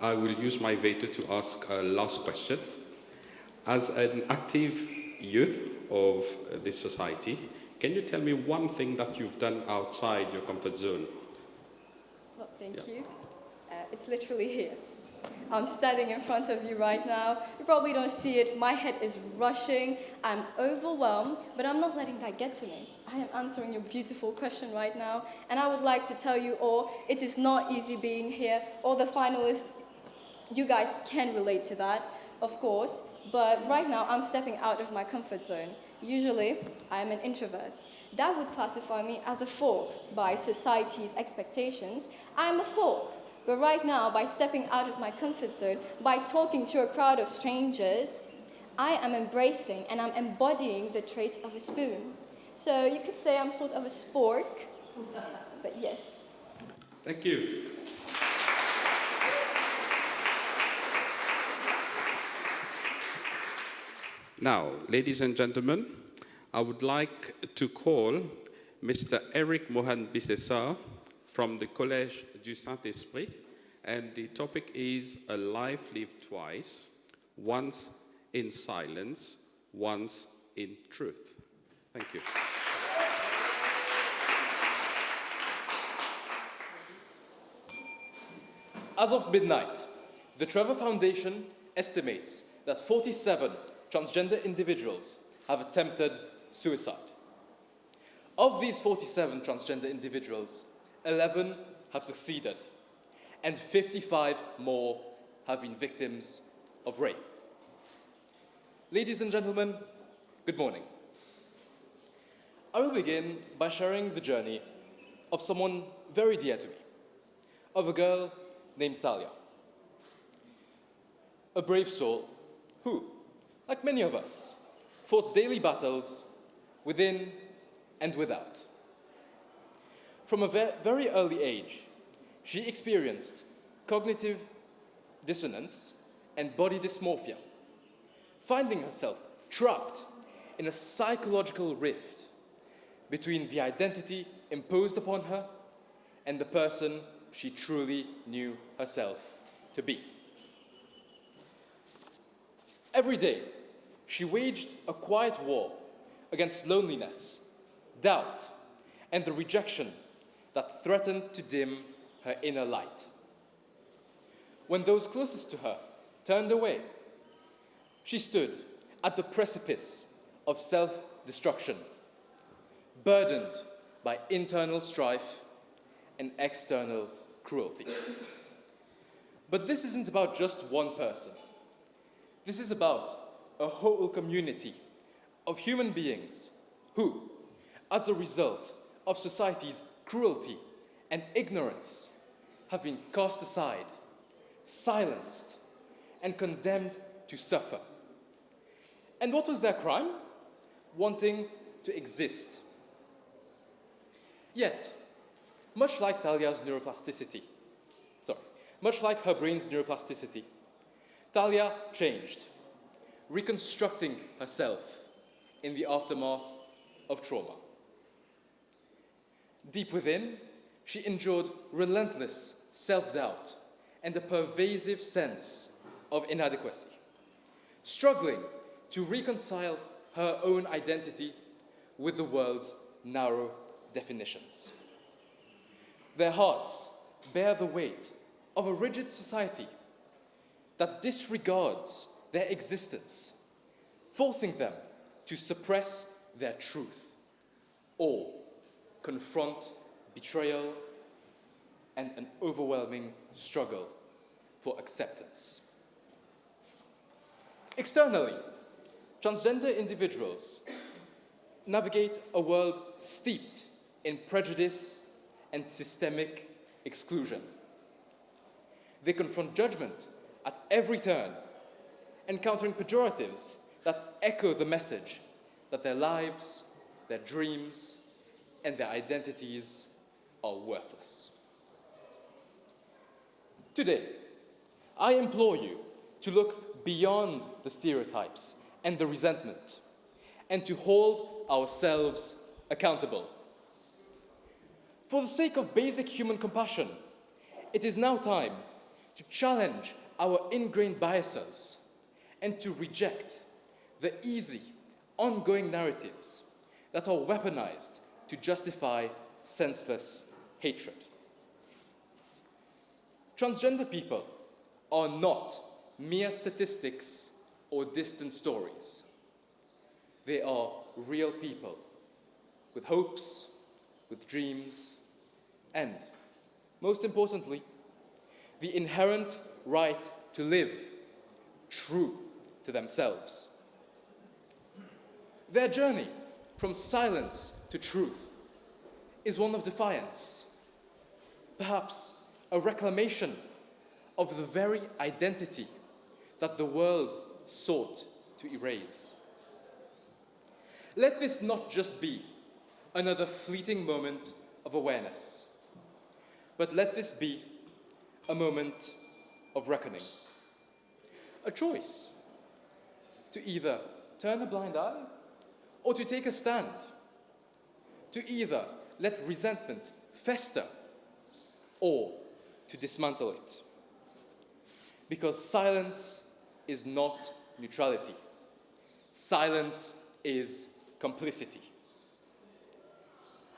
I will use my veto to ask a last question. As an active youth of this society, can you tell me one thing that you've done outside your comfort zone? Well, thank you. It's literally here. I'm standing in front of you right now. You probably don't see it. My head is rushing. I'm overwhelmed, but I'm not letting that get to me. I am answering your beautiful question right now, and I would like to tell you all, it is not easy being here. All the finalists, you guys can relate to that, of course, but right now I'm stepping out of my comfort zone. Usually, I'm an introvert. That would classify me as a fork by society's expectations. I'm a fork. But right now, by stepping out of my comfort zone, by talking to a crowd of strangers, I am embracing and I'm embodying the traits of a spoon. So you could say I'm sort of a spork, but yes. Thank you. Now, ladies and gentlemen, I would like to call Mr. Eric Mohan Bissessar from the Collège du Saint-Esprit, and the topic is A Life Lived Twice, once in silence, once in truth. Thank you. As of midnight, the Trevor Foundation estimates that 47 transgender individuals have attempted suicide. Of these 47 transgender individuals, 11 have succeeded, and 55 more have been victims of rape. Ladies and gentlemen, good morning. I will begin by sharing the journey of someone very dear to me, of a girl named Talia. A brave soul who, like many of us, fought daily battles within and without. From a very early age, she experienced cognitive dissonance and body dysmorphia, finding herself trapped in a psychological rift between the identity imposed upon her and the person she truly knew herself to be. Every day, she waged a quiet war against loneliness, doubt, and the rejection that threatened to dim her inner light. When those closest to her turned away, she stood at the precipice of self-destruction, burdened by internal strife and external cruelty. But this isn't about just one person. This is about a whole community of human beings who, as a result of society's cruelty and ignorance, have been cast aside, silenced, and condemned to suffer. And what was their crime? Wanting to exist. Yet, much like much like her brain's neuroplasticity, Talia changed, reconstructing herself in the aftermath of trauma. Deep within, she endured relentless self-doubt and a pervasive sense of inadequacy, struggling to reconcile her own identity with the world's narrow definitions. Their hearts bear the weight of a rigid society that disregards their existence, forcing them to suppress their truth or confront betrayal and an overwhelming struggle for acceptance. Externally, transgender individuals navigate a world steeped in prejudice and systemic exclusion. They confront judgment at every turn, encountering pejoratives that echo the message that their lives, their dreams, and their identities are worthless. Today, I implore you to look beyond the stereotypes and the resentment, and to hold ourselves accountable. For the sake of basic human compassion, it is now time to challenge our ingrained biases and to reject the easy, ongoing narratives that are weaponized to justify senseless hatred. Transgender people are not mere statistics or distant stories. They are real people with hopes, with dreams, and, most importantly, the inherent right to live true to themselves. Their journey from silence to truth is one of defiance, perhaps a reclamation of the very identity that the world sought to erase. Let this not just be another fleeting moment of awareness, but let this be a moment of reckoning. A choice to either turn a blind eye or to take a stand, to either let resentment fester or to dismantle it. Because silence is not neutrality. Silence is complicity.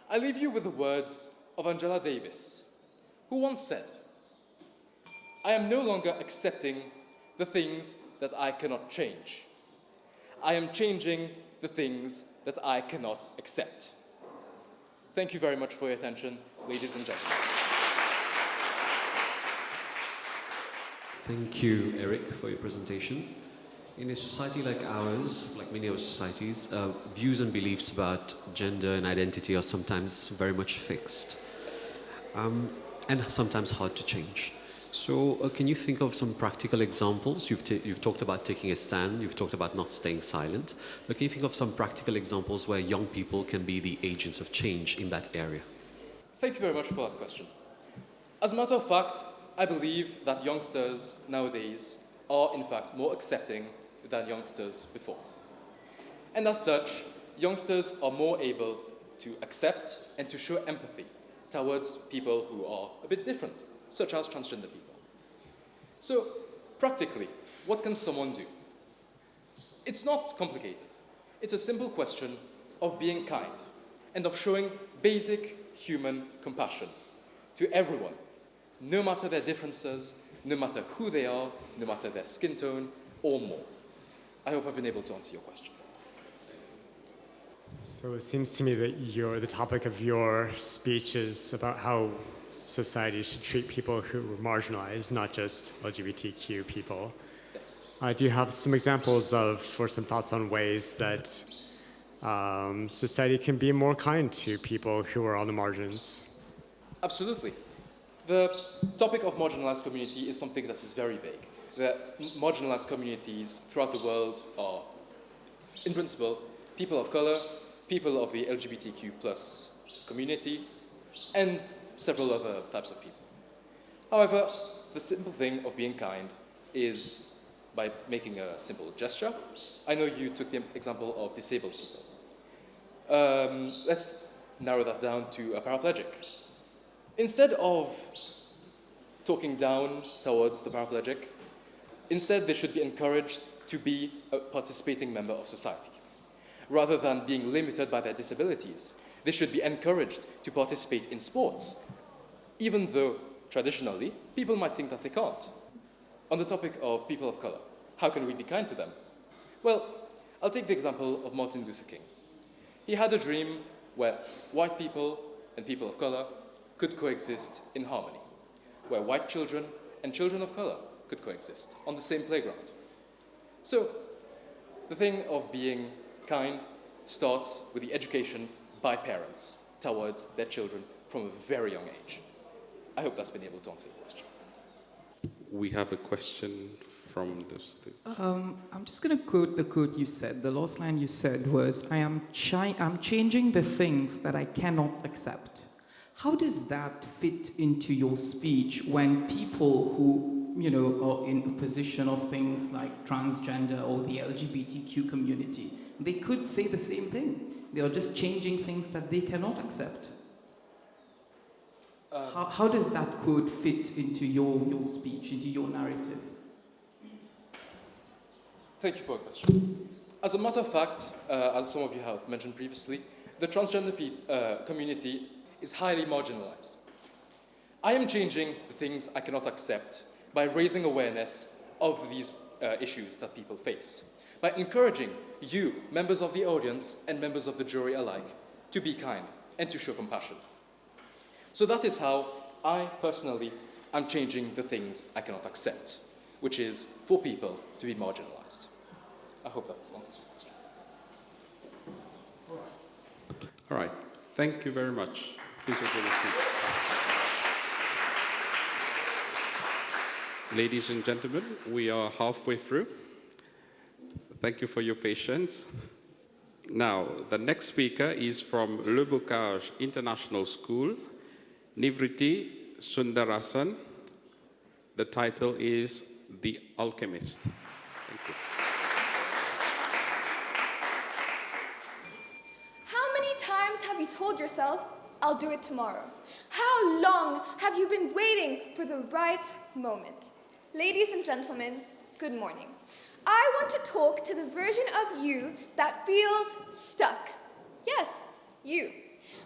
I leave you with the words of Angela Davis, who once said, "I am no longer accepting the things that I cannot change. I am changing the things that I cannot accept." Thank you very much for your attention, ladies and gentlemen. Thank you, Eric, for your presentation. In a society like ours, like many other societies, views and beliefs about gender and identity are sometimes very much fixed. Yes. And sometimes hard to change. So can you think of some practical examples? You've talked about taking a stand, you've talked about not staying silent, but can you think of some practical examples where young people can be the agents of change in that area? Thank you very much for that question. As a matter of fact, I believe that youngsters nowadays are in fact more accepting than youngsters before. And as such, youngsters are more able to accept and to show empathy towards people who are a bit different, such as transgender people. So, practically, what can someone do? It's not complicated. It's a simple question of being kind and of showing basic human compassion to everyone, no matter their differences, no matter who they are, no matter their skin tone, or more. I hope I've been able to answer your question. So it seems to me that the topic of your speech is about how society should treat people who are marginalized, not just LGBTQ people. Yes. Do you have some examples or some thoughts on ways that society can be more kind to people who are on the margins? Absolutely. The topic of marginalized community is something that is very vague. The marginalized communities throughout the world are, in principle, people of color, people of the LGBTQ plus community, and several other types of people. However, the simple thing of being kind is by making a simple gesture. I know you took the example of disabled people. Let's narrow that down to a paraplegic. Instead of talking down towards the paraplegic, instead they should be encouraged to be a participating member of society. Rather than being limited by their disabilities, they should be encouraged to participate in sports, even though traditionally people might think that they can't. On the topic of people of color, how can we be kind to them? Well, I'll take the example of Martin Luther King. He had a dream where white people and people of color could coexist in harmony, where white children and children of color could coexist on the same playground. So, the thing of being kind starts with the education by parents towards their children from a very young age. I hope that's been able to answer your question. We have a question from the stage. I'm just going to quote the quote you said. The last line you said was, I'm changing the things that I cannot accept. How does that fit into your speech when people who, are in a position of things like transgender or the LGBTQ community, they could say the same thing. They are just changing things that they cannot accept. How does that quote fit into your speech, into your narrative? Thank you for your question. As a matter of fact, as some of you have mentioned previously, the transgender community is highly marginalized. I am changing the things I cannot accept by raising awareness of these issues that people face, by encouraging you, members of the audience and members of the jury alike, to be kind and to show compassion. So that is how I personally am changing the things I cannot accept, which is for people to be marginalized. I hope that answers your question. All right. Thank you very much. Please take your seats. Ladies and gentlemen, we are halfway through. Thank you for your patience. Now, the next speaker is from Le Bocage International School, Nivriti Sundarasan. The title is The Alchemist. Thank you. How many times have you told yourself, I'll do it tomorrow? How long have you been waiting for the right moment? Ladies and gentlemen, good morning. I want to talk to the version of you that feels stuck. Yes, you.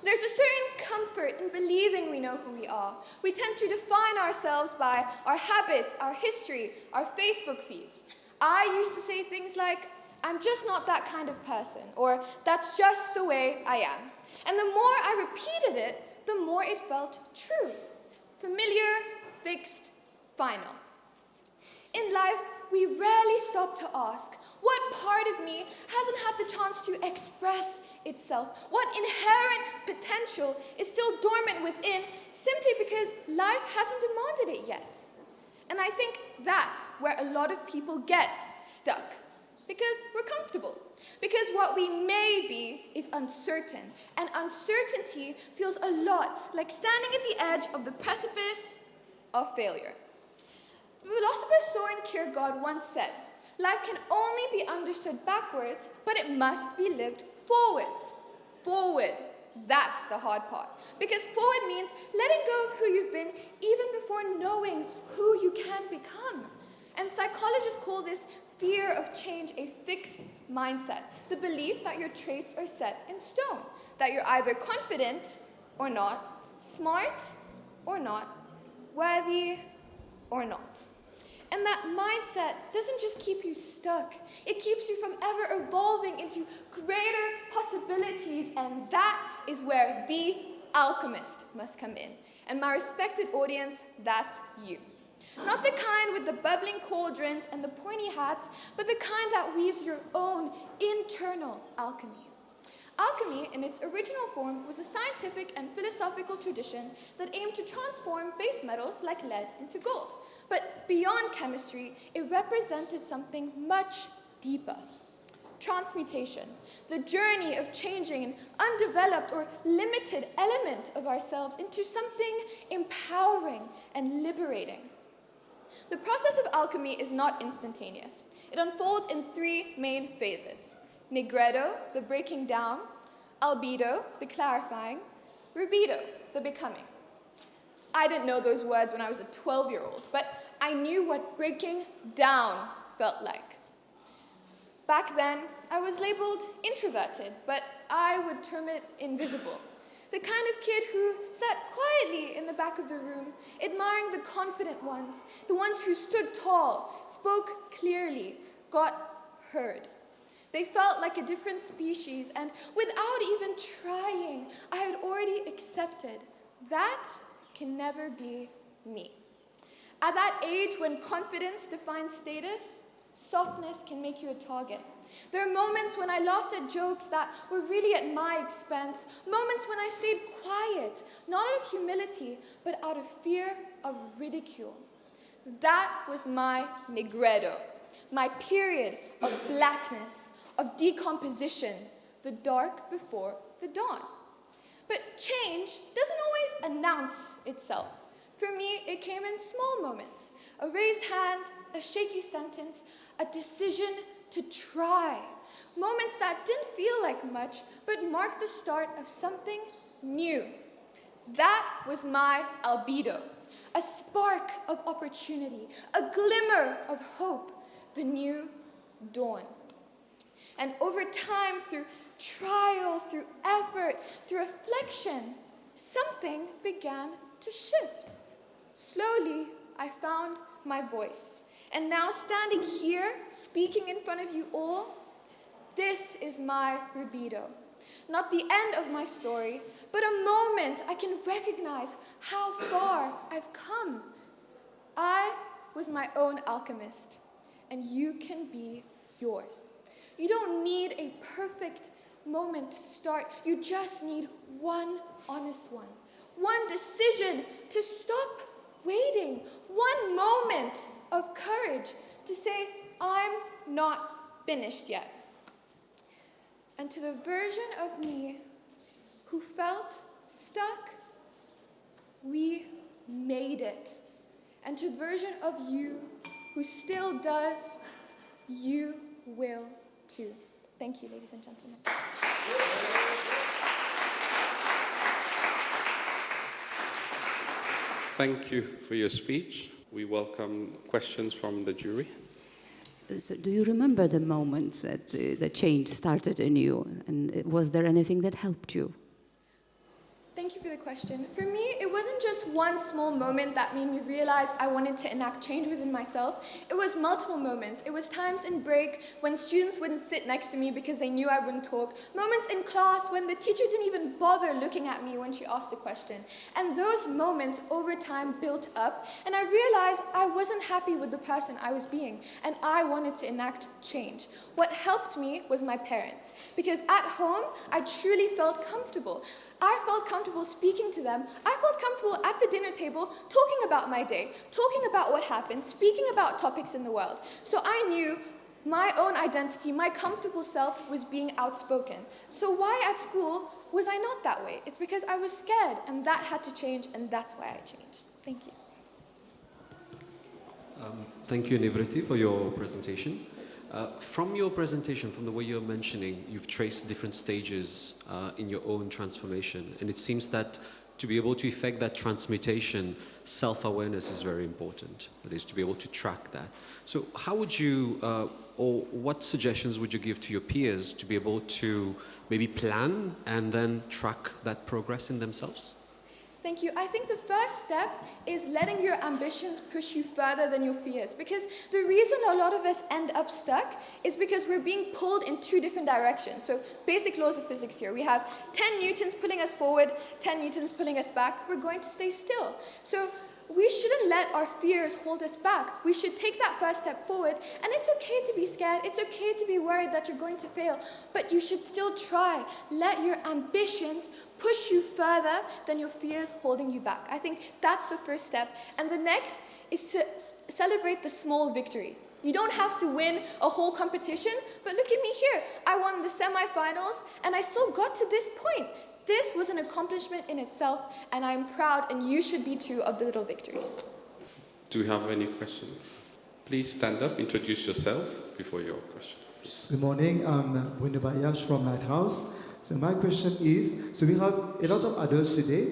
There's a certain comfort in believing we know who we are. We tend to define ourselves by our habits, our history, our Facebook feeds. I used to say things like, I'm just not that kind of person, or that's just the way I am. And the more I repeated it, the more it felt true. Familiar, fixed, final. In life, we rarely stop to ask, what part of me hasn't had the chance to express itself? What inherent potential is still dormant within simply because life hasn't demanded it yet? And I think that's where a lot of people get stuck. Because we're comfortable. Because what we may be is uncertain. And uncertainty feels a lot like standing at the edge of the precipice of failure. Philosopher Soren Kierkegaard once said, life can only be understood backwards, but it must be lived forwards. Forward, that's the hard part. Because forward means letting go of who you've been even before knowing who you can become. And psychologists call this fear of change a fixed mindset, the belief that your traits are set in stone, that you're either confident or not, smart or not, worthy or not. And that mindset doesn't just keep you stuck, it keeps you from ever evolving into greater possibilities, and that is where the alchemist must come in. And my respected audience, that's you. Not the kind with the bubbling cauldrons and the pointy hats, but the kind that weaves your own internal alchemy. Alchemy, in its original form, was a scientific and philosophical tradition that aimed to transform base metals like lead into gold. But beyond chemistry, it represented something much deeper. Transmutation, the journey of changing an undeveloped or limited element of ourselves into something empowering and liberating. The process of alchemy is not instantaneous. It unfolds in three main phases. Negredo, the breaking down, albedo, the clarifying, rubedo, the becoming. I didn't know those words when I was a 12-year-old, but I knew what breaking down felt like. Back then, I was labeled introverted, but I would term it invisible. The kind of kid who sat quietly in the back of the room, admiring the confident ones, the ones who stood tall, spoke clearly, got heard. They felt like a different species, and without even trying, I had already accepted that can never be me. At that age when confidence defines status, softness can make you a target. There are moments when I laughed at jokes that were really at my expense, moments when I stayed quiet, not out of humility, but out of fear of ridicule. That was my negredo, my period of blackness, of decomposition, the dark before the dawn. But change doesn't always announce itself. For me, it came in small moments. A raised hand, a shaky sentence, a decision to try. Moments that didn't feel like much, but marked the start of something new. That was my albedo, a spark of opportunity, a glimmer of hope, the new dawn. And over time, through trial, through effort, through reflection, something began to shift. Slowly, I found my voice. And now standing here, speaking in front of you all, this is my libido. Not the end of my story, but a moment I can recognize how far I've come. I was my own alchemist, and you can be yours. You don't need a perfect moment to start. You just need one honest one. One decision to stop waiting. One moment of courage to say, I'm not finished yet. And to the version of me who felt stuck, we made it. And to the version of you who still does, you will too. Thank you, ladies and gentlemen. Thank you for your speech. We welcome questions from the jury. So do you remember the moment that the change started in you? And was there anything that helped you? Thank you for the question. For me, it wasn't just one small moment that made me realize I wanted to enact change within myself. It was multiple moments. It was times in break when students wouldn't sit next to me because they knew I wouldn't talk. Moments in class when the teacher didn't even bother looking at me when she asked a question. And those moments over time built up, and I realized I wasn't happy with the person I was being, and I wanted to enact change. What helped me was my parents, because at home, I truly felt comfortable. I felt comfortable speaking to them. I felt comfortable at the dinner table talking about my day, talking about what happened, speaking about topics in the world. So I knew my own identity, my comfortable self was being outspoken. So why at school was I not that way? It's because I was scared, and that had to change, and that's why I changed. Thank you. Thank you, Nivriti, for your presentation. From your presentation, from the way you're mentioning, you've traced different stages in your own transformation. And it seems that to be able to effect that transmutation, self-awareness is very important. That is, to be able to track that. So how would you, or what suggestions would you give to your peers to be able to maybe plan and then track that progress in themselves? Thank you. I think the first step is letting your ambitions push you further than your fears. Because the reason a lot of us end up stuck is because we're being pulled in two different directions. So basic laws of physics here. We have 10 newtons pulling us forward, 10 newtons pulling us back. We're going to stay still. So we shouldn't let our fears hold us back. We should take that first step forward. And it's okay to be scared. It's okay to be worried that you're going to fail. But you should still try. Let your ambitions push you further than your fears holding you back. I think that's the first step. And the next is to celebrate the small victories. You don't have to win a whole competition, but look at me here. I won the semifinals, and I still got to this point. This was an accomplishment in itself, and I'm proud, and you should be too, of the little victories. Do you have any questions? Please stand up, introduce yourself before your question. Good morning, I'm Bruno Bayash from Lighthouse. So my question is, so we have a lot of adults today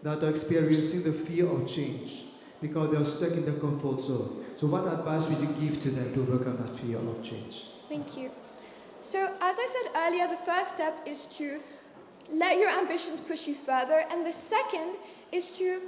that are experiencing the fear of change because they are stuck in the comfort zone. So what advice would you give to them to overcome that fear of change? Thank you. So as I said earlier, the first step is to let your ambitions push you further, and the second is to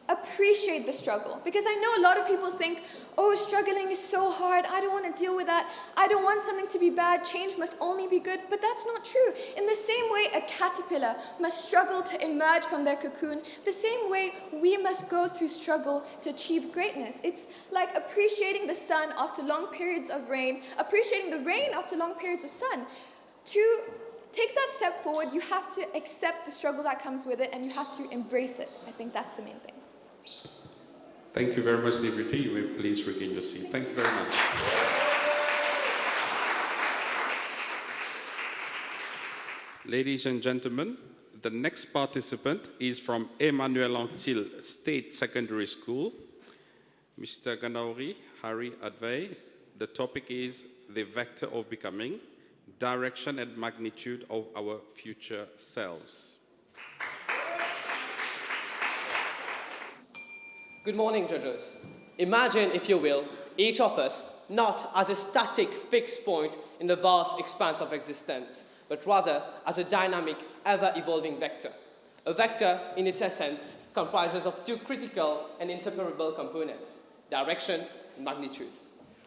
appreciate the struggle. Because I know a lot of people think, oh, struggling is so hard, I don't want to deal with that, I don't want something to be bad, change must only be good, but that's not true. In the same way a caterpillar must struggle to emerge from their cocoon, the same way we must go through struggle to achieve greatness. It's like appreciating the sun after long periods of rain, appreciating the rain after long periods of sun. To take that step forward, you have to accept the struggle that comes with it, and you have to embrace it. I think that's the main thing. Thank you very much, Nivriti. You may please regain your seat. Thank you very much. Ladies and gentlemen, the next participant is from Emmanuel Anctil State Secondary School. Mr. Ganauri, Harry Advey. The topic is the vector of becoming, direction and magnitude of our future selves. Good morning, judges. Imagine, if you will, each of us not as a static fixed point in the vast expanse of existence, but rather as a dynamic, ever-evolving vector. A vector, in its essence, comprises of two critical and inseparable components, direction, and magnitude.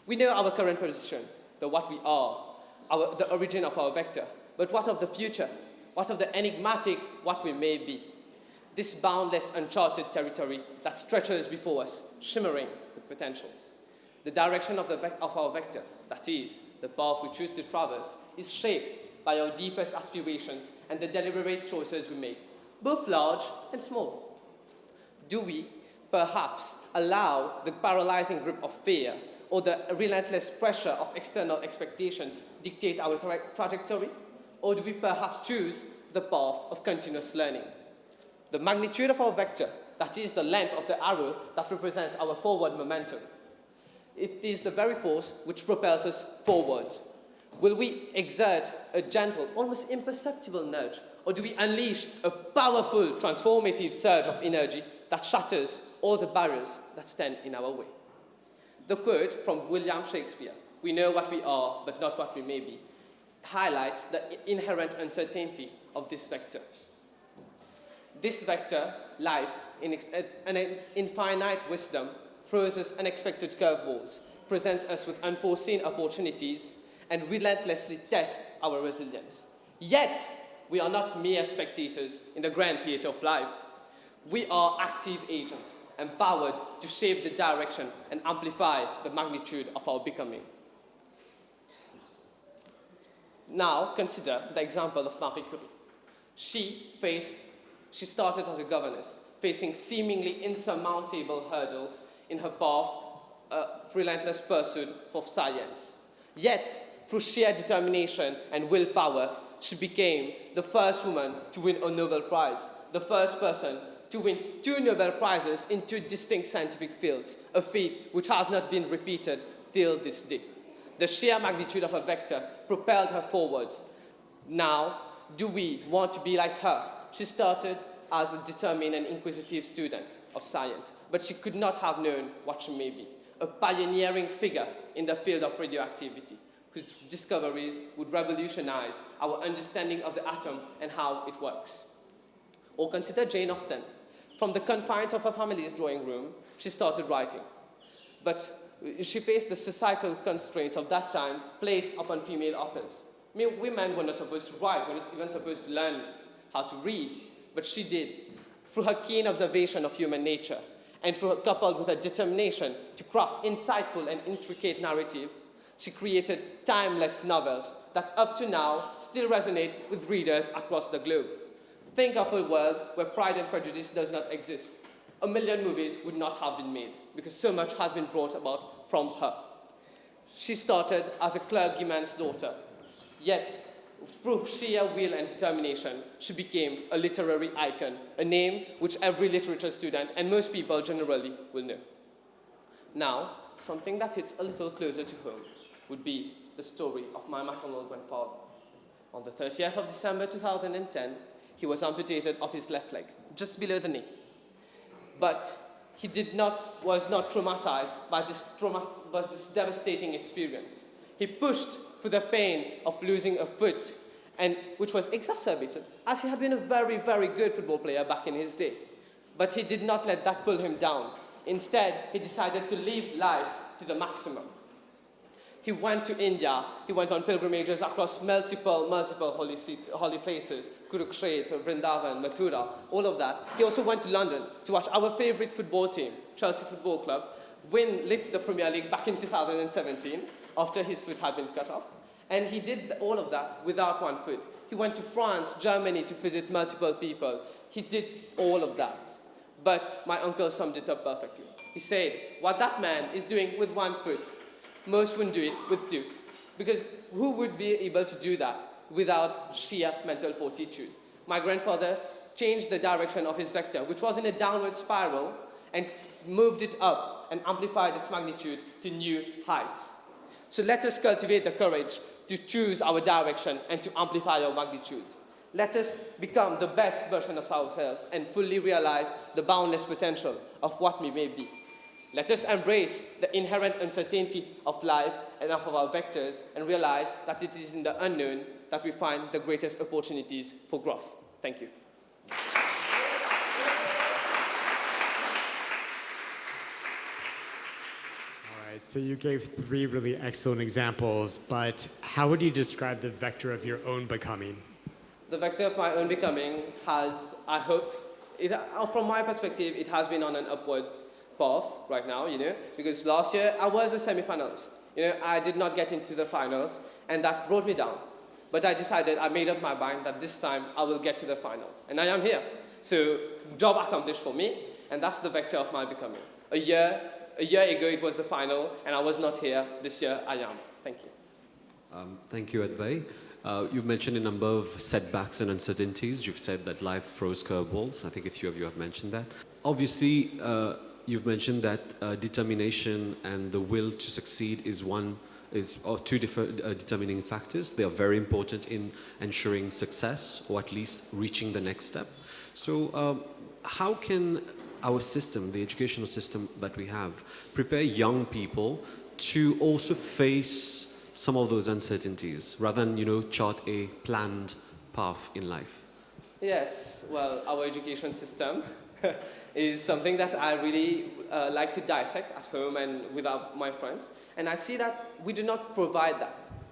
We know our current position, what we are, the origin of our vector. But what of the future? What of the enigmatic what we may be? This boundless, uncharted territory that stretches before us, shimmering with potential. The direction of our vector, that is, the path we choose to traverse, is shaped by our deepest aspirations and the deliberate choices we make, both large and small. Do we, perhaps, allow the paralyzing grip of fear or the relentless pressure of external expectations dictate our trajectory? Or do we perhaps choose the path of continuous learning? The magnitude of our vector, that is the length of the arrow that represents our forward momentum, it is the very force which propels us forwards. Will we exert a gentle, almost imperceptible nudge, or do we unleash a powerful, transformative surge of energy that shatters all the barriers that stand in our way? The quote from William Shakespeare, "We know what we are, but not what we may be," highlights the inherent uncertainty of this vector. This vector, life, in an infinite wisdom, throws us unexpected curveballs, presents us with unforeseen opportunities, and relentlessly tests our resilience. Yet, we are not mere spectators in the grand theater of life. We are active agents, empowered to shape the direction and amplify the magnitude of our becoming. Now, consider the example of Marie Curie. She started as a governess, facing seemingly insurmountable hurdles in her path, relentless pursuit for science. Yet, through sheer determination and willpower, she became the first woman to win a Nobel Prize, the first person to win 2 Nobel Prizes in 2 distinct scientific fields, a feat which has not been repeated till this day. The sheer magnitude of her vector propelled her forward. Now, do we want to be like her? She started as a determined and inquisitive student of science, but she could not have known what she may be, a pioneering figure in the field of radioactivity, whose discoveries would revolutionize our understanding of the atom and how it works. Or consider Jane Austen. From the confines of her family's drawing room, she started writing. But she faced the societal constraints of that time placed upon female authors. Women were not supposed to write, were not even supposed to learn how to read, but she did. Through her keen observation of human nature, and coupled with her determination to craft insightful and intricate narrative, she created timeless novels that up to now still resonate with readers across the globe. Think of a world where Pride and Prejudice does not exist. 1 million movies would not have been made because so much has been brought about from her. She started as a clergyman's daughter, yet through sheer will and determination, she became a literary icon, a name which every literature student and most people generally will know. Now, something that hits a little closer to home would be the story of my maternal grandfather. On the 30th of December 2010, he was amputated of his left leg, just below the knee. But he was not traumatized by this devastating experience. He pushed through the pain of losing a foot, and which was exacerbated, as he had been a very, very good football player back in his day. But he did not let that pull him down. Instead, he decided to live life to the maximum. He went to India. He went on pilgrimages across multiple holy places, Kurukshetra, Vrindavan, Mathura, all of that. He also went to London to watch our favorite football team, Chelsea Football Club, lift the Premier League back in 2017 after his foot had been cut off. And he did all of that without one foot. He went to France, Germany to visit multiple people. He did all of that. But my uncle summed it up perfectly. He said, what that man is doing with one foot, most wouldn't do it with 2. Because who would be able to do that without sheer mental fortitude? My grandfather changed the direction of his vector, which was in a downward spiral, and moved it up and amplified its magnitude to new heights. So let us cultivate the courage to choose our direction and to amplify our magnitude. Let us become the best version of ourselves and fully realize the boundless potential of what we may be. Let us embrace the inherent uncertainty of life and of our vectors and realize that it is in the unknown that we find the greatest opportunities for growth. Thank you. right, so you gave 3 really excellent examples, but how would you describe the vector of your own becoming? The vector of my own becoming has, I hope, from my perspective, it has been on an upward path right now, because last year I was a semi-finalist. I did not get into the finals, and that brought me down. But I made up my mind that this time I will get to the final, and I am here. So, job accomplished for me, and that's the vector of my becoming. A year ago it was the final, and I was not here. This year I am. Thank you. Thank you, Advay. You've mentioned a number of setbacks and uncertainties. You've said that life throws curveballs. I think a few of you have mentioned that. Obviously, you've mentioned that determination and the will to succeed is two different determining factors. They are very important in ensuring success, or at least reaching the next step. So how can our system, the educational system that we have, prepare young people to also face some of those uncertainties, rather than, chart a planned path in life? Yes, well, our education system is something that I really like to dissect at home and with my friends. And I see that we do not provide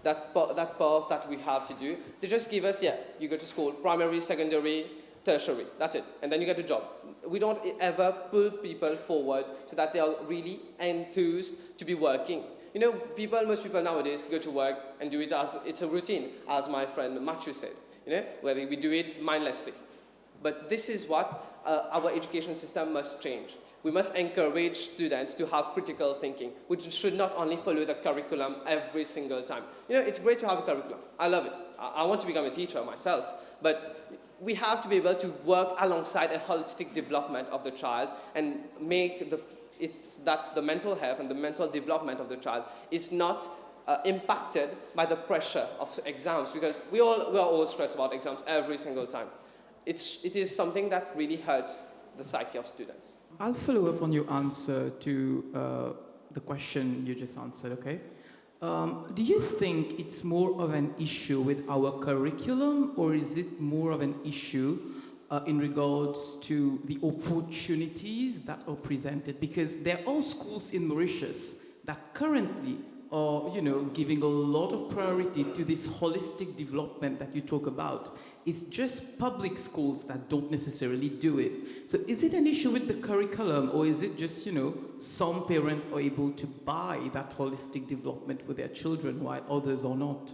that path that we have to do. They just give us, you go to school, primary, secondary, tertiary, that's it. And then you get a job. We don't ever pull people forward so that they are really enthused to be working. Most people nowadays go to work and do it as it's a routine, as my friend Matthew said, where we do it mindlessly. But this is what our education system must change. We must encourage students to have critical thinking, which should not only follow the curriculum every single time. It's great to have a curriculum. I love it. I want to become a teacher myself. But we have to be able to work alongside a holistic development of the child and make that the mental health and the mental development of the child is not impacted by the pressure of exams, because we are all stressed about exams every single time. It is something that really hurts the psyche of students. I'll follow up on your answer to the question you just answered, okay? Do you think it's more of an issue with our curriculum, or is it more of an issue in regards to the opportunities that are presented? Because there are schools in Mauritius that currently are, giving a lot of priority to this holistic development that you talk about. It's just public schools that don't necessarily do it. So is it an issue with the curriculum, or is it just, some parents are able to buy that holistic development for their children while others are not?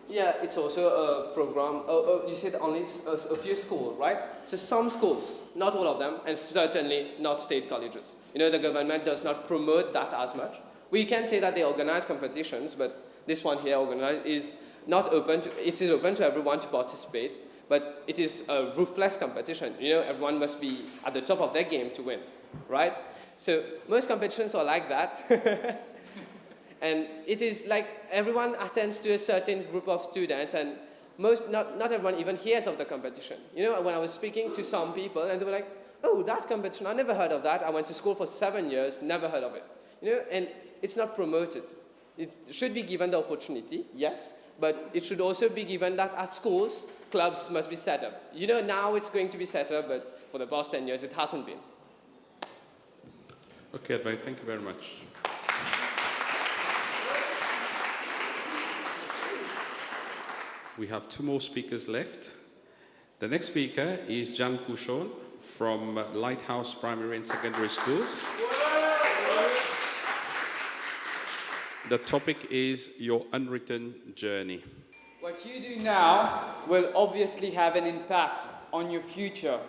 Yeah, it's also a program. You said only a few schools, right? So some schools, not all of them, and certainly not state colleges. The government does not promote that as much. We can say that they organize competitions, but this one here is not open to. It is open to everyone to participate, but it is a ruthless competition. Everyone must be at the top of their game to win, right? So most competitions are like that. And it is like everyone attends to a certain group of students, and not everyone even hears of the competition. When I was speaking to some people, and they were like, "Oh, that competition, I never heard of that. I went to school for 7 years, never heard of it." And it's not promoted. It should be given the opportunity, yes, but it should also be given that at schools, clubs must be set up. Now it's going to be set up, but for the past 10 years, it hasn't been. Okay, Advay, thank you very much. We have 2 more speakers left. The next speaker is Jan Pouchon from Lighthouse Primary and Secondary Schools. The topic is your unwritten journey. What you do now will obviously have an impact on your future.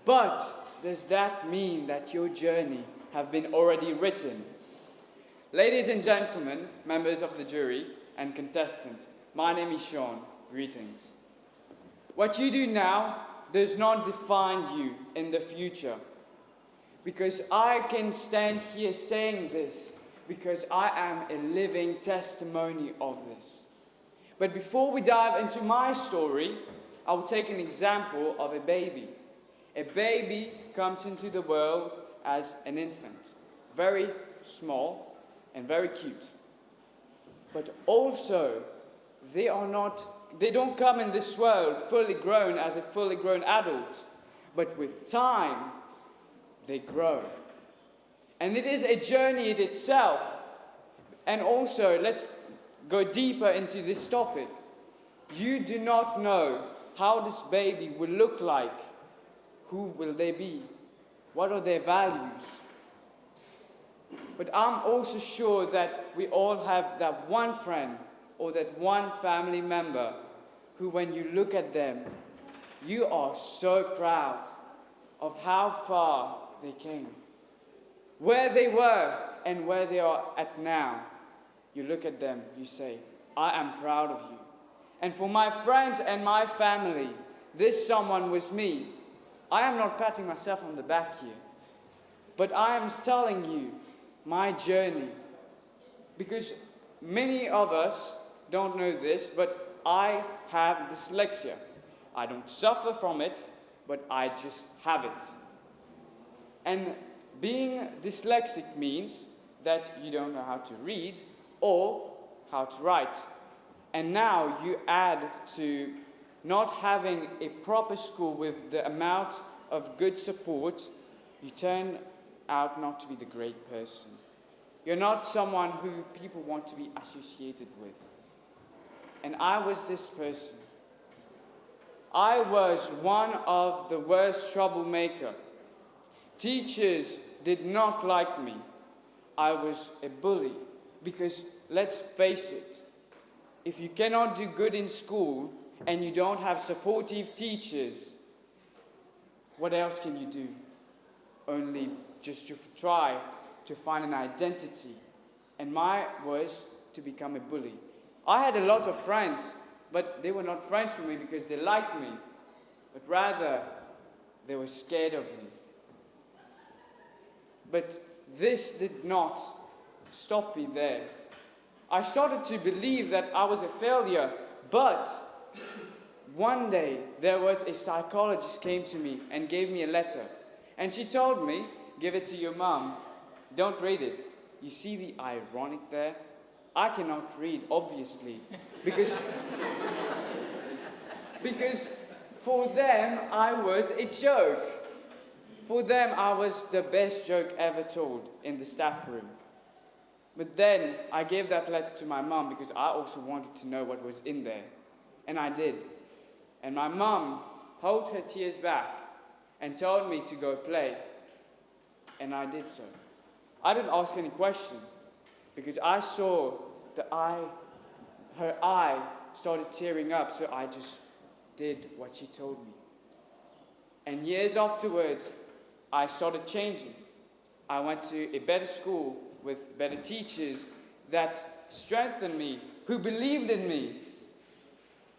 But does that mean that your journey have been already written? Ladies and gentlemen, members of the jury and contestant, my name is Sean. Greetings. What you do now does not define you in the future. Because I can stand here saying this because I am a living testimony of this. But before we dive into my story, I will take an example of a baby. A baby comes into the world as an infant, very small and very cute. But also, they don't come in this world fully grown as a fully grown adult, but with time, they grow. And it is a journey in itself. And also, let's go deeper into this topic. You do not know how this baby will look like. Who will they be? What are their values? But I'm also sure that we all have that one friend or that one family member who, when you look at them, you are so proud of how far they came. Where they were and where they are at now. You look at them, you say, I am proud of you. And for my friends and my family, this someone was me. I am not patting myself on the back here, but I am telling you my journey. Because many of us don't know this, but I have dyslexia. I don't suffer from it, but I just have it. And being dyslexic means that you don't know how to read or how to write. And now you add to not having a proper school with the amount of good support, you turn out not to be the great person. You're not someone who people want to be associated with. And I was this person. I was one of the worst troublemaker. Teachers did not like me. I was a bully because, let's face it, if you cannot do good in school and you don't have supportive teachers, what else can you do? Only just to try to find an identity. And mine was to become a bully. I had a lot of friends, but they were not friends for me because they liked me, but rather they were scared of me. But this did not stop me there. I started to believe that I was a failure, but one day there was a psychologist came to me and gave me a letter. And she told me, give it to your mom, don't read it. You see the ironic there? I cannot read, obviously, because for them I was a joke. For them I was the best joke ever told in the staff room. But then I gave that letter to my mom because I also wanted to know what was in there. And I did. And my mom held her tears back and told me to go play. And I did so. I didn't ask any question because I saw her eye started tearing up, so I just did what she told me. And years afterwards, I started changing. I went to a better school with better teachers that strengthened me, who believed in me.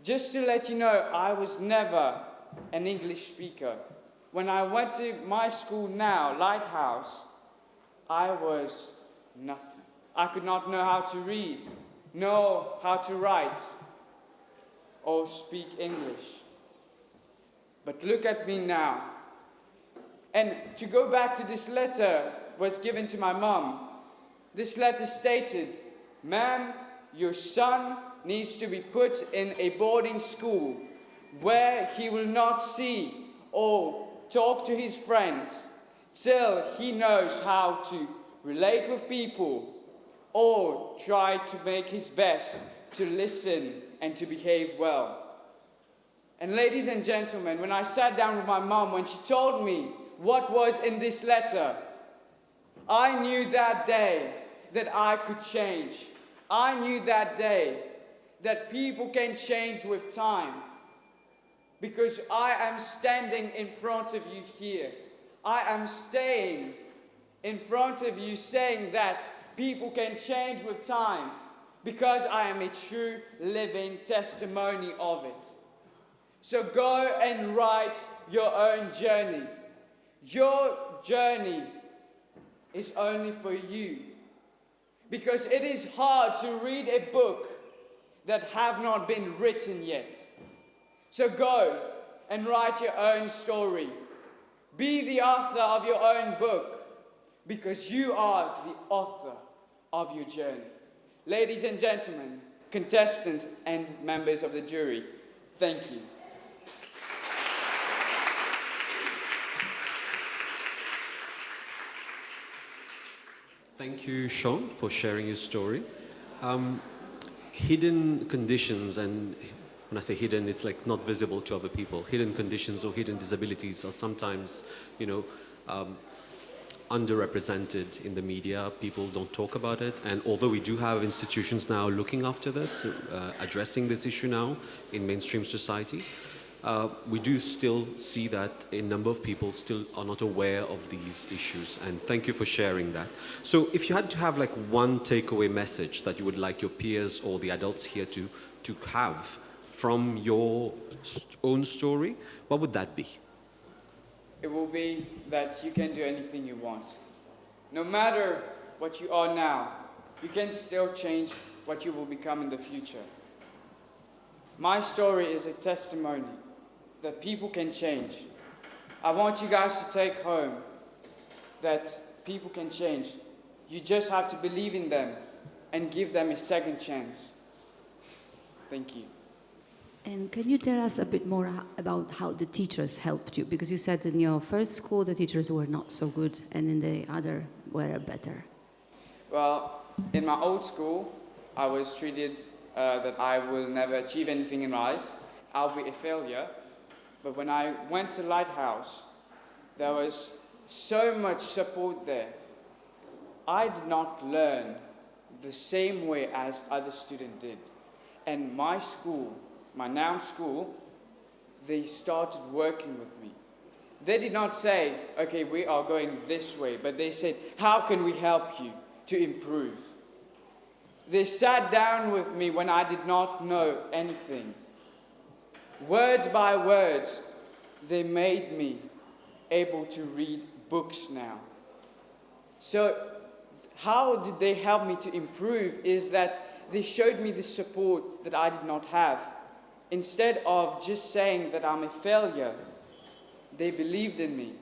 Just to let you know, I was never an English speaker. When I went to my school now, Lighthouse, I was nothing. I could not know how to read, know how to write, or speak English. But look at me now. And to go back to this letter was given to my mom. This letter stated, "Ma'am, your son needs to be put in a boarding school where he will not see or talk to his friends till he knows how to relate with people or try to make his best to listen and to behave well." And ladies and gentlemen, when I sat down with my mom, when she told me what was in this letter, I knew that day that I could change. I knew that day that people can change with time. Because I am standing in front of you here. I am staying in front of you saying that people can change with time because I am a true living testimony of it. So go and write your own journey. Your journey is only for you. Because it is hard to read a book that have not been written yet. So go and write your own story. Be the author of your own book because you are the author of your journey. Ladies and gentlemen, contestants and members of the jury, thank you. Thank you, Sean, for sharing your story. Hidden conditions, and when I say hidden, it's like not visible to other people. Hidden conditions or hidden disabilities are sometimes, underrepresented in the media. People don't talk about it. And although we do have institutions now looking after this, addressing this issue now in mainstream society, we do still see that a number of people still are not aware of these issues. And thank you for sharing that. So if you had to have like one takeaway message that you would like your peers or the adults here to have from your own story, what would that be? It will be that you can do anything you want. No matter what you are now, you can still change what you will become in the future. My story is a testimony that people can change. I want you guys to take home that people can change. You just have to believe in them and give them a second chance. Thank you. And can you tell us a bit more about how the teachers helped you? Because you said in your first school the teachers were not so good, and in the other were better. Well, in my old school, I was treated that I will never achieve anything in life. I'll be a failure. But when I went to Lighthouse, there was so much support there. I did not learn the same way as other students did. And my school, my noun school, they started working with me. They did not say, okay, we are going this way, but they said, how can we help you to improve? They sat down with me when I did not know anything. Words by words, they made me able to read books now. So how did they help me to improve is that they showed me the support that I did not have. Instead of just saying that I'm a failure, they believed in me.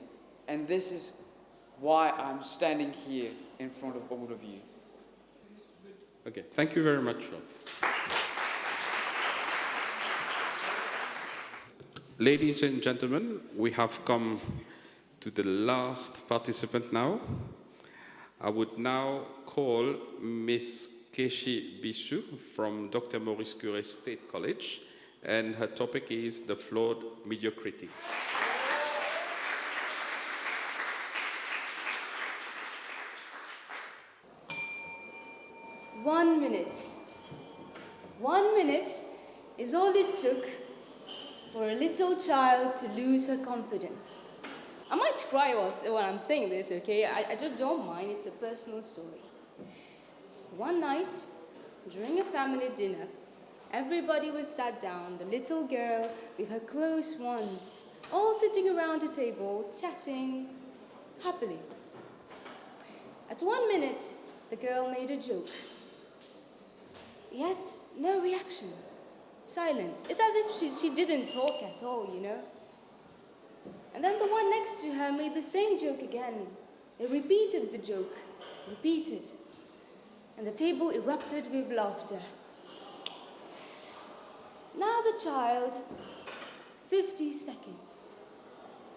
And this is why I'm standing here in front of all of you. Okay, thank you very much, Sean. Ladies and gentlemen, we have come to the last participant now. I would now call Miss Keshi Bishu from Dr. Maurice Curie State College, and her topic is the flawed mediocrity. One minute. 1 minute is all it took for a little child to lose her confidence. I might cry while I'm saying this, okay? I just don't mind, it's a personal story. One night, during a family dinner, everybody was sat down, the little girl with her close ones, all sitting around the table, chatting happily. At 1 minute, the girl made a joke. Yet, no reaction. Silence. It's as if she didn't talk at all, you know? And then the one next to her made the same joke again. They repeated the joke. Repeated. And the table erupted with laughter. Now the child, 50 seconds,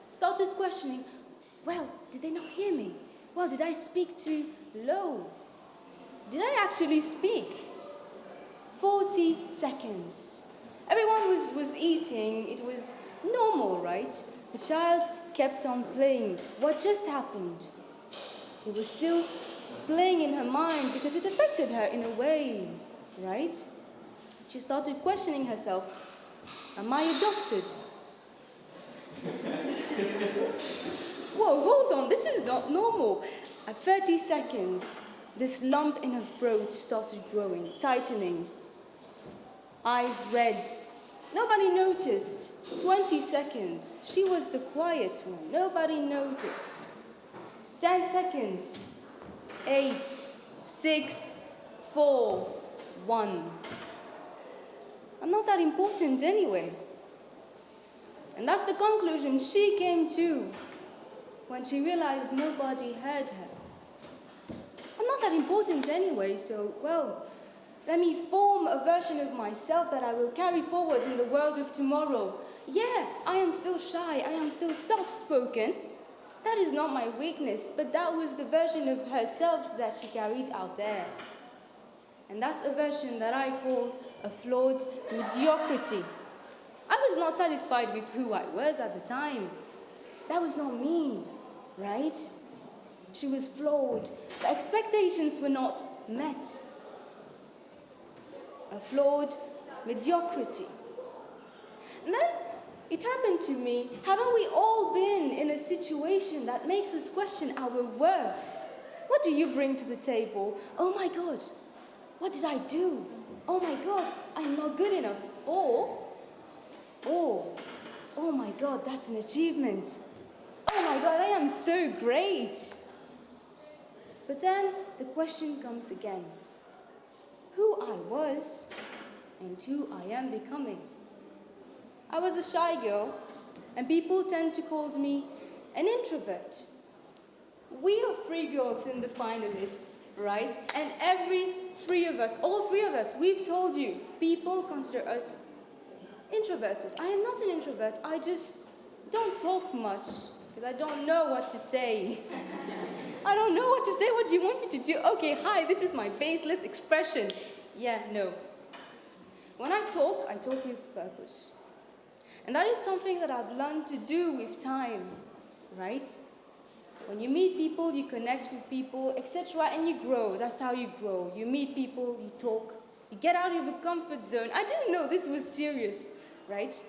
started questioning, well, did they not hear me? Well, did I speak too low? Did I actually speak? 40 seconds. Everyone was eating. It was normal, right? The child kept on playing. What just happened? It was still playing in her mind because it affected her in a way, right? She started questioning herself. Am I adopted? Whoa, hold on, this is not normal. At 30 seconds, this lump in her throat started growing, tightening. Eyes red. Nobody noticed. 20 seconds. She was the quiet one. Nobody noticed. 10 seconds. 8, 6, 4, 1. I'm not that important anyway. And that's the conclusion she came to when she realized nobody heard her. I'm not that important anyway, so, well, let me form a version of myself that I will carry forward in the world of tomorrow. Yeah, I am still shy, I am still soft-spoken, That is not my weakness, but that was the version of herself that she carried out there. And that's a version that I call a flawed mediocrity. I was not satisfied with who I was at the time. That was not me, right? She was flawed. The expectations were not met. A flawed mediocrity. And then it happened to me. Haven't we all been in a situation that makes us question our worth? What do you bring to the table? Oh my God, what did I do? Oh my God, I'm not good enough. Or, oh my God, that's an achievement. Oh my God, I am so great. But then the question comes again. Who I was and who I am becoming. I was a shy girl, and people tend to call me an introvert. We are 3 girls in the finalists, right? And all three of us, we've told you, people consider us introverted. I am not an introvert. I just don't talk much because I don't know what to say. I don't know what to say. What do you want me to do? Okay, hi, this is my baseless expression. Yeah, no. When I talk with purpose. And that is something that I've learned to do with time, right? When you meet people, you connect with people, etc., and you grow. That's how you grow. You meet people, you talk, you get out of your comfort zone. I didn't know this was serious, right?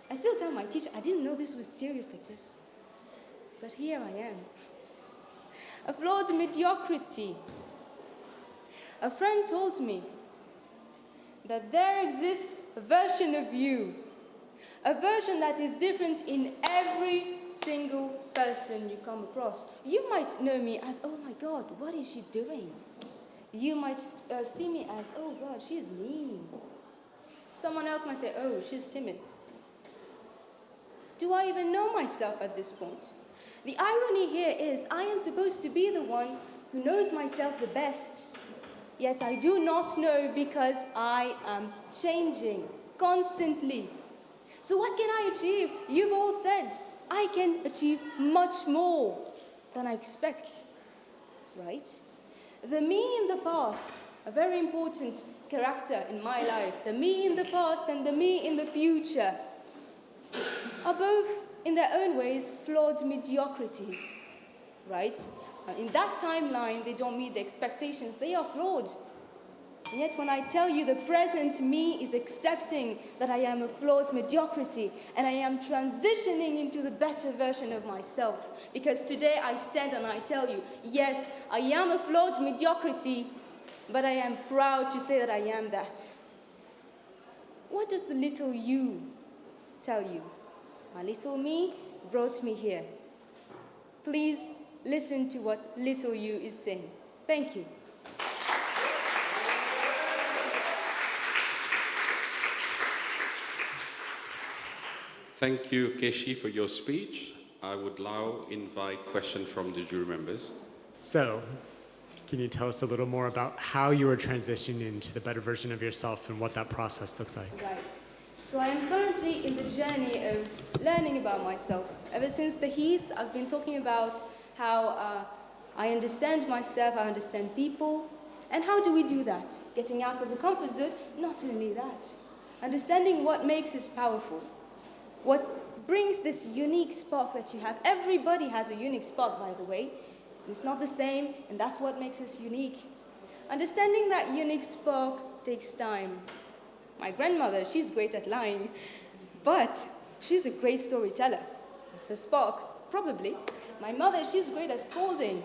I still tell my teacher, I didn't know this was serious like this. But here I am. A flawed mediocrity. A friend told me that there exists a version of you, a version that is different in every single person you come across. You might know me as, oh my God, what is she doing? You might see me as, oh God, she's mean. Someone else might say, oh, she's timid. Do I even know myself at this point? The irony here is I am supposed to be the one who knows myself the best, yet I do not know because I am changing constantly. So what can I achieve? You've all said, I can achieve much more than I expect, right? The me in the past, a very important character in my life, the me in the past and the me in the future, are both, in their own ways, flawed mediocrities, right? In that timeline, they don't meet the expectations. They are flawed. And yet when I tell you the present me is accepting that I am a flawed mediocrity and I am transitioning into the better version of myself. Because today I stand and I tell you, yes, I am a flawed mediocrity, but I am proud to say that I am that. What does the little you tell you? My little me brought me here. Please listen to what little you is saying. Thank you. Thank you, Keshi, for your speech. I would now invite questions from the jury members. So, can you tell us a little more about how you are transitioning into the better version of yourself and what that process looks like? Right. So I am currently in the journey of learning about myself. Ever since the Heats, I've been talking about how I understand myself, I understand people. And how do we do that? Getting out of the comfort zone, not only that. Understanding what makes us powerful. What brings this unique spark that you have. Everybody has a unique spark, by the way. It's not the same, and that's what makes us unique. Understanding that unique spark takes time. My grandmother, she's great at lying, but she's a great storyteller. It's her spark, probably. My mother, she's great at scolding.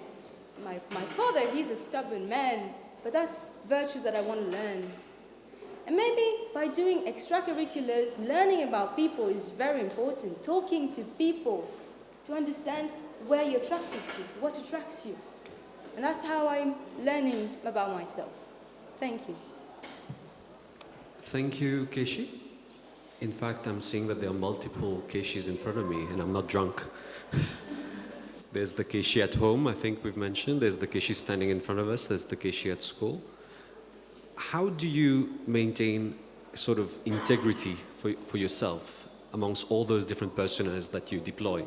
My father, he's a stubborn man, but that's virtues that I want to learn. And maybe by doing extracurriculars, learning about people is very important. Talking to people to understand where you're attracted to, what attracts you. And that's how I'm learning about myself. Thank you. Thank you, Keshi. In fact, I'm seeing that there are multiple Keshis in front of me, and I'm not drunk. There's the Keshi at home, I think we've mentioned. There's the Keshi standing in front of us. There's the Keshi at school. How do you maintain sort of integrity for yourself amongst all those different personas that you deploy?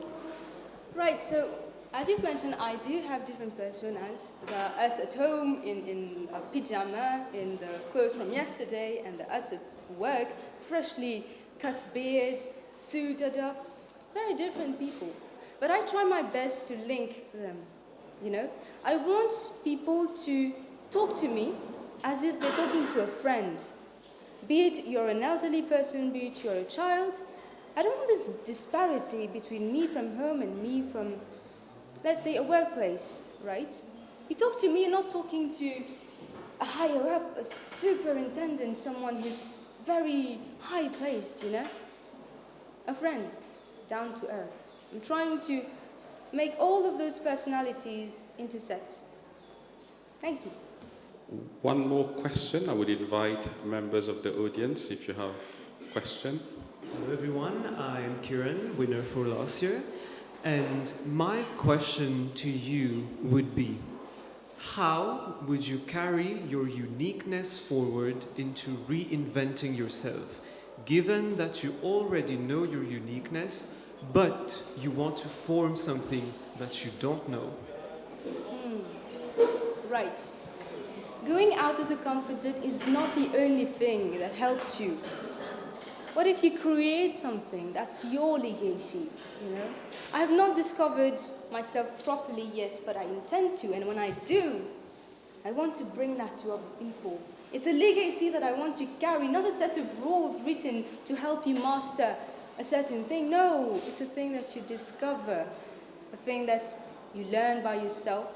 Right, so As you've mentioned, I do have different personas. The us at home in a pyjama, in the clothes from yesterday, and the us at work, freshly cut beard, suited up. Very different people. But I try my best to link them, you know? I want people to talk to me as if they're talking to a friend. Be it you're an elderly person, be it you're a child. I don't want this disparity between me from home and me from, let's say, a workplace, right? You talk to me, you're not talking to a higher up, a superintendent, someone who's very high placed, you know? A friend, down to earth. I'm trying to make all of those personalities intersect. Thank you. One more question. I would invite members of the audience if you have a question. Hello everyone, I'm Kieran, winner for last year. And my question to you would be, how would you carry your uniqueness forward into reinventing yourself, given that you already know your uniqueness, but you want to form something that you don't know? Right. Going out of the comfort zone is not the only thing that helps you. What if you create something that's your legacy, you know? I have not discovered myself properly yet, but I intend to, and when I do, I want to bring that to other people. It's a legacy that I want to carry, not a set of rules written to help you master a certain thing. No, it's a thing that you discover, a thing that you learn by yourself,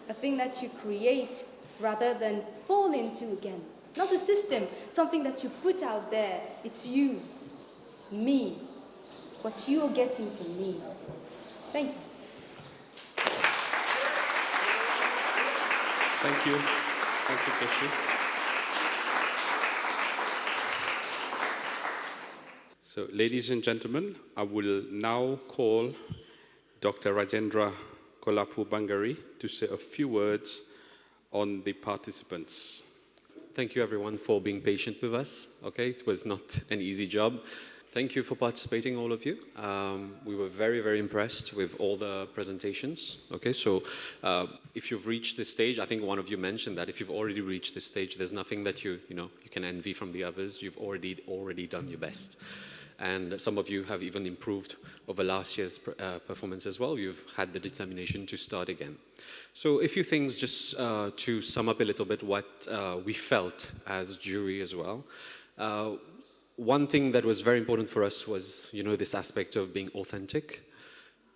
a thing that you create rather than fall into again. Not a system, something that you put out there. It's you, me, what you are getting from me. Thank you. Thank you. Thank you, Keshi. So, ladies and gentlemen, I will now call Dr. Rajendra Kolapu Bangari to say a few words on the participants. Thank you everyone for being patient with us. Okay, it was not an easy job. Thank you for participating, all of you. We were very, very impressed with all the presentations. Okay, so if you've reached this stage, I think one of you mentioned that if you've already reached this stage, there's nothing that you can envy from the others. You've already done your best. And some of you have even improved over last year's performance as well. You've had the determination to start again. So a few things just to sum up a little bit what we felt as jury as well. One thing that was very important for us was, this aspect of being authentic,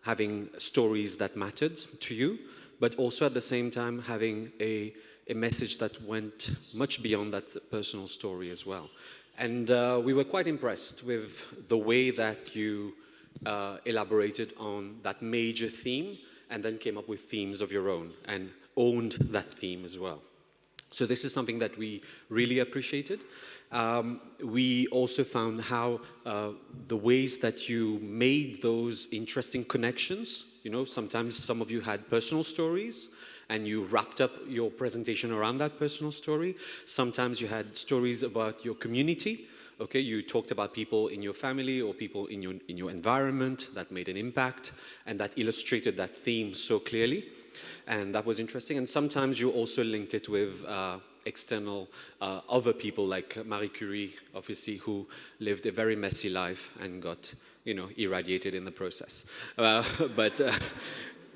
having stories that mattered to you, but also at the same time having a message that went much beyond that personal story as well. And we were quite impressed with the way that you elaborated on that major theme and then came up with themes of your own and owned that theme as well. So this is something that we really appreciated. We also found how the ways that you made those interesting connections, sometimes some of you had personal stories and you wrapped up your presentation around that personal story. Sometimes you had stories about your community. Okay, you talked about people in your family or people in your environment that made an impact and that illustrated that theme so clearly. And that was interesting. And sometimes you also linked it with external other people like Marie Curie, obviously, who lived a very messy life and got, irradiated in the process.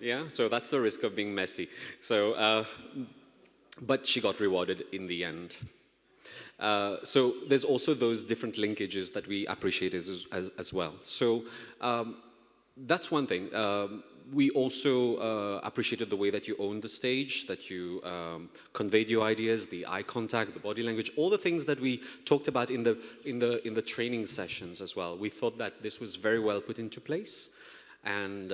Yeah, so that's the risk of being messy. So, but she got rewarded in the end. So there's also those different linkages that we appreciate as well. So that's one thing. We also appreciated the way that you owned the stage, that you conveyed your ideas, the eye contact, the body language, all the things that we talked about in the training sessions as well. We thought that this was very well put into place, and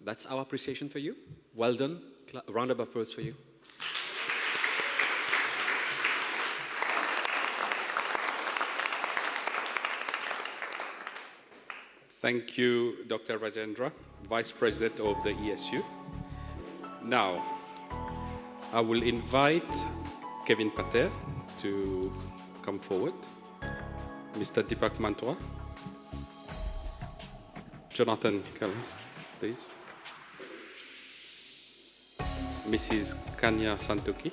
that's our appreciation for you. Well done. A round of applause for you. Thank you, Dr. Rajendra, Vice President of the ESU. Now, I will invite Kevin Patel to come forward. Mr. Deepak Mantwa. Jonathan Kelly, please. Mrs. Kanya Santoki,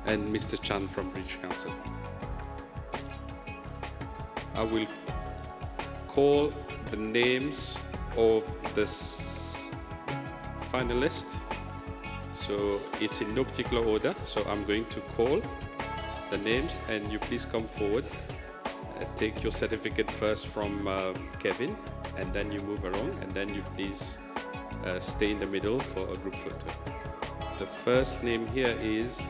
and Mr. Chan from British Council. I will call the names of the finalists. So it's in no particular order. So I'm going to call the names and you please come forward. Take your certificate first from Kevin and then you move around and then you please stay in the middle for a group photo. The first name here is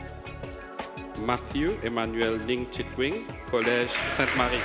Matthew Emmanuel Ning Chitwing, Collège Sainte-Marie.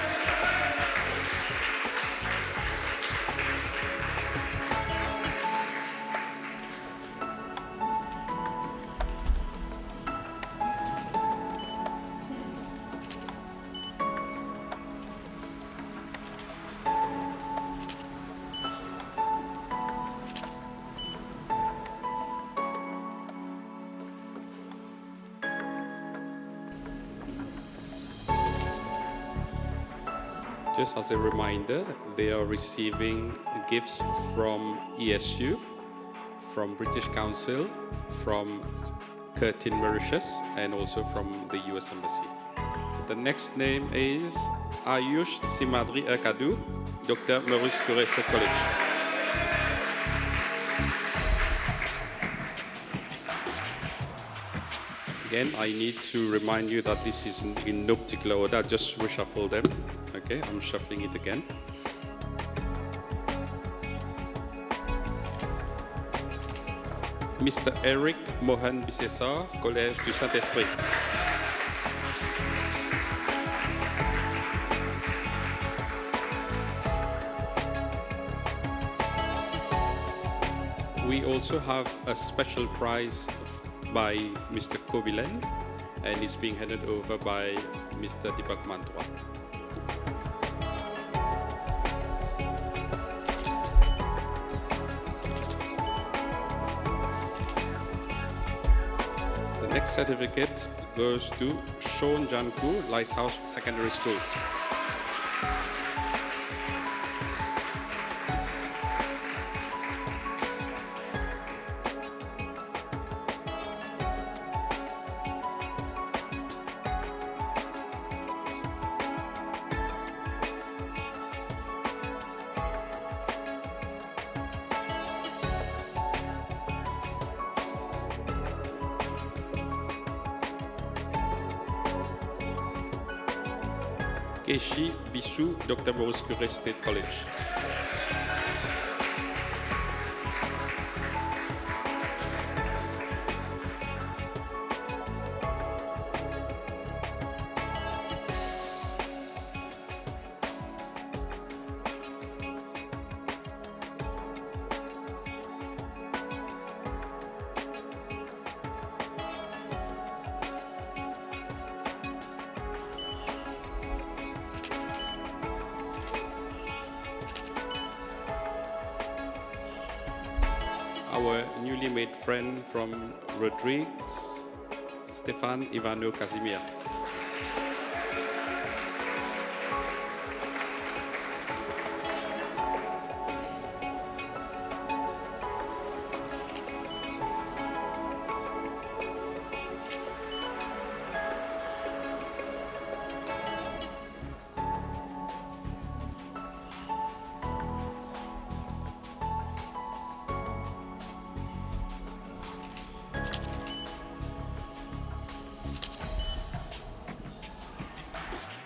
Just as a reminder, they are receiving gifts from ESU, from British Council, from Curtin, Mauritius, and also from the US Embassy. The next name is Ayush Simadri Akadu, Dr. Maurice Curie State College. Again, I need to remind you that this is in no particular order. I just reshuffle them. Okay, I'm shuffling it again. Mr. Eric Mohan Bissessar, Collège du Saint-Esprit. We also have a special prize by Mr. Kobilen, and it's being handed over by Mr. Deepak Mantra. The next certificate goes to Sean Janku, Lighthouse Secondary School. Keshi Bissou, Dr. Maurice Curie State College. Our newly made friend from Rodrigues, Stefan Ivano Casimir.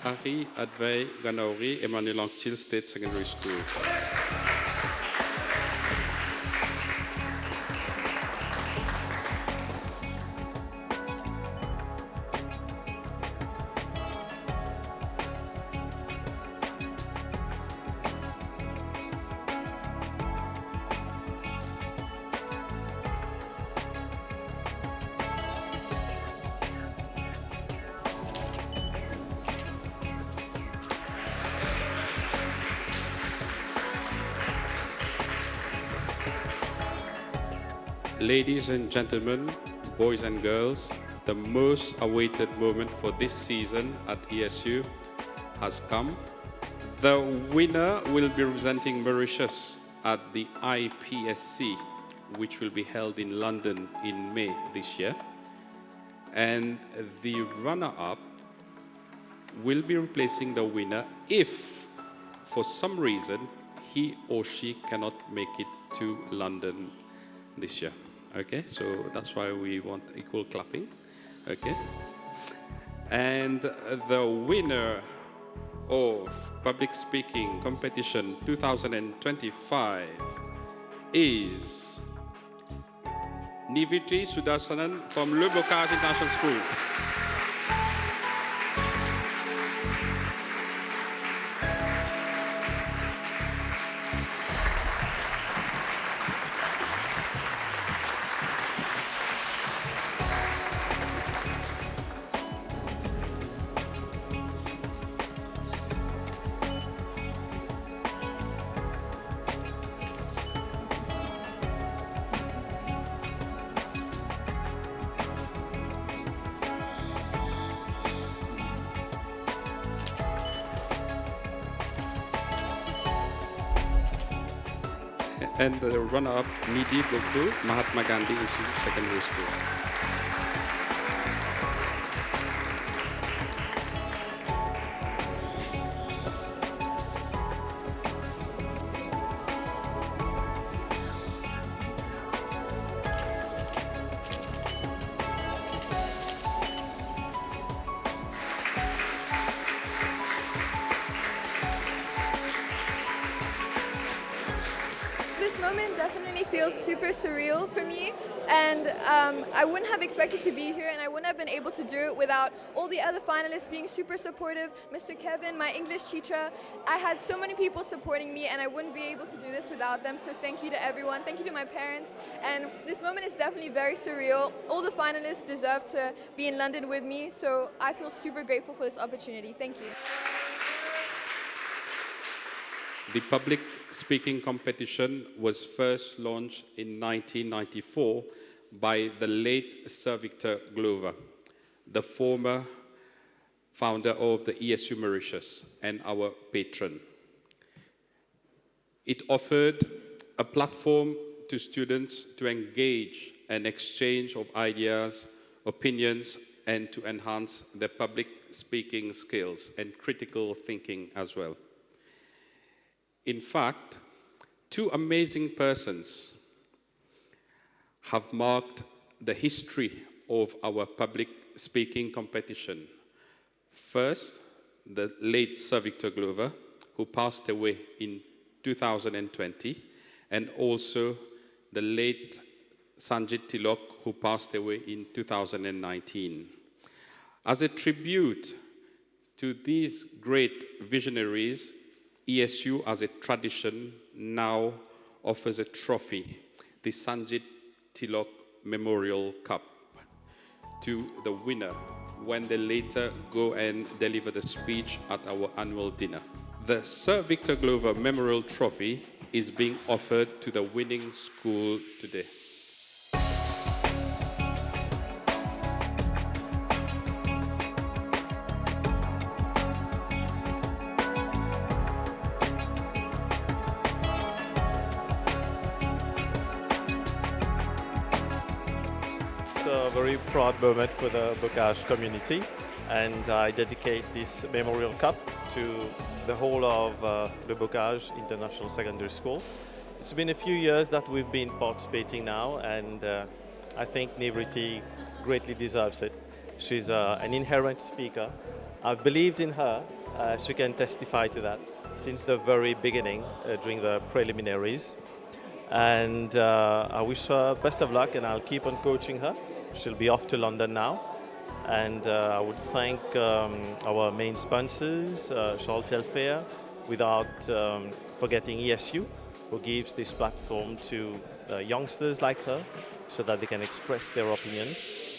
Hari Advay Ganauri, Emmanuel Anctil State Secondary School. Ladies and gentlemen, boys and girls, the most awaited moment for this season at ESU has come. The winner will be representing Mauritius at the IPSC, which will be held in London in May this year. And the runner-up will be replacing the winner if, for some reason, he or she cannot make it to London this year. Okay, so that's why we want equal clapping. Okay. And the winner of Public Speaking Competition 2025 is Niviti Sudarsanan from Le Bocage International School. And the runner-up, Nidhi Gokul, Mahatma Gandhi Institute Secondary School. This moment definitely feels super surreal for me, and I wouldn't have expected to be here, and I wouldn't have been able to do it without all the other finalists being super supportive. Mr. Kevin, my English teacher, I had so many people supporting me, and I wouldn't be able to do this without them, so thank you to everyone, thank you to my parents, and this moment is definitely very surreal. All the finalists deserve to be in London with me, so I feel super grateful for this opportunity. Thank you. The public speaking competition was first launched in 1994 by the late Sir Victor Glover, the former founder of the ESU Mauritius and our patron. It offered a platform to students to engage and exchange of ideas, opinions, and to enhance their public speaking skills and critical thinking as well. In fact, two amazing persons have marked the history of our public speaking competition. First, the late Sir Victor Glover, who passed away in 2020, and also the late Sanjit Tilok, who passed away in 2019. As a tribute to these great visionaries, ESU, as a tradition, now offers a trophy, the Sanjit Tilok Memorial Cup, to the winner when they later go and deliver the speech at our annual dinner. The Sir Victor Glover Memorial Trophy is being offered to the winning school today. It's a very proud moment for the Bocage community, and I dedicate this Memorial Cup to the whole of the Bocage International Secondary School. It's been a few years that we've been participating now, and I think Nivriti greatly deserves it. She's an inherent speaker. I've believed in her. She can testify to that since the very beginning during the preliminaries. And I wish her best of luck, and I'll keep on coaching her. She'll be off to London now. And I would thank our main sponsors, Charles Telfair, without forgetting ESU, who gives this platform to youngsters like her so that they can express their opinions.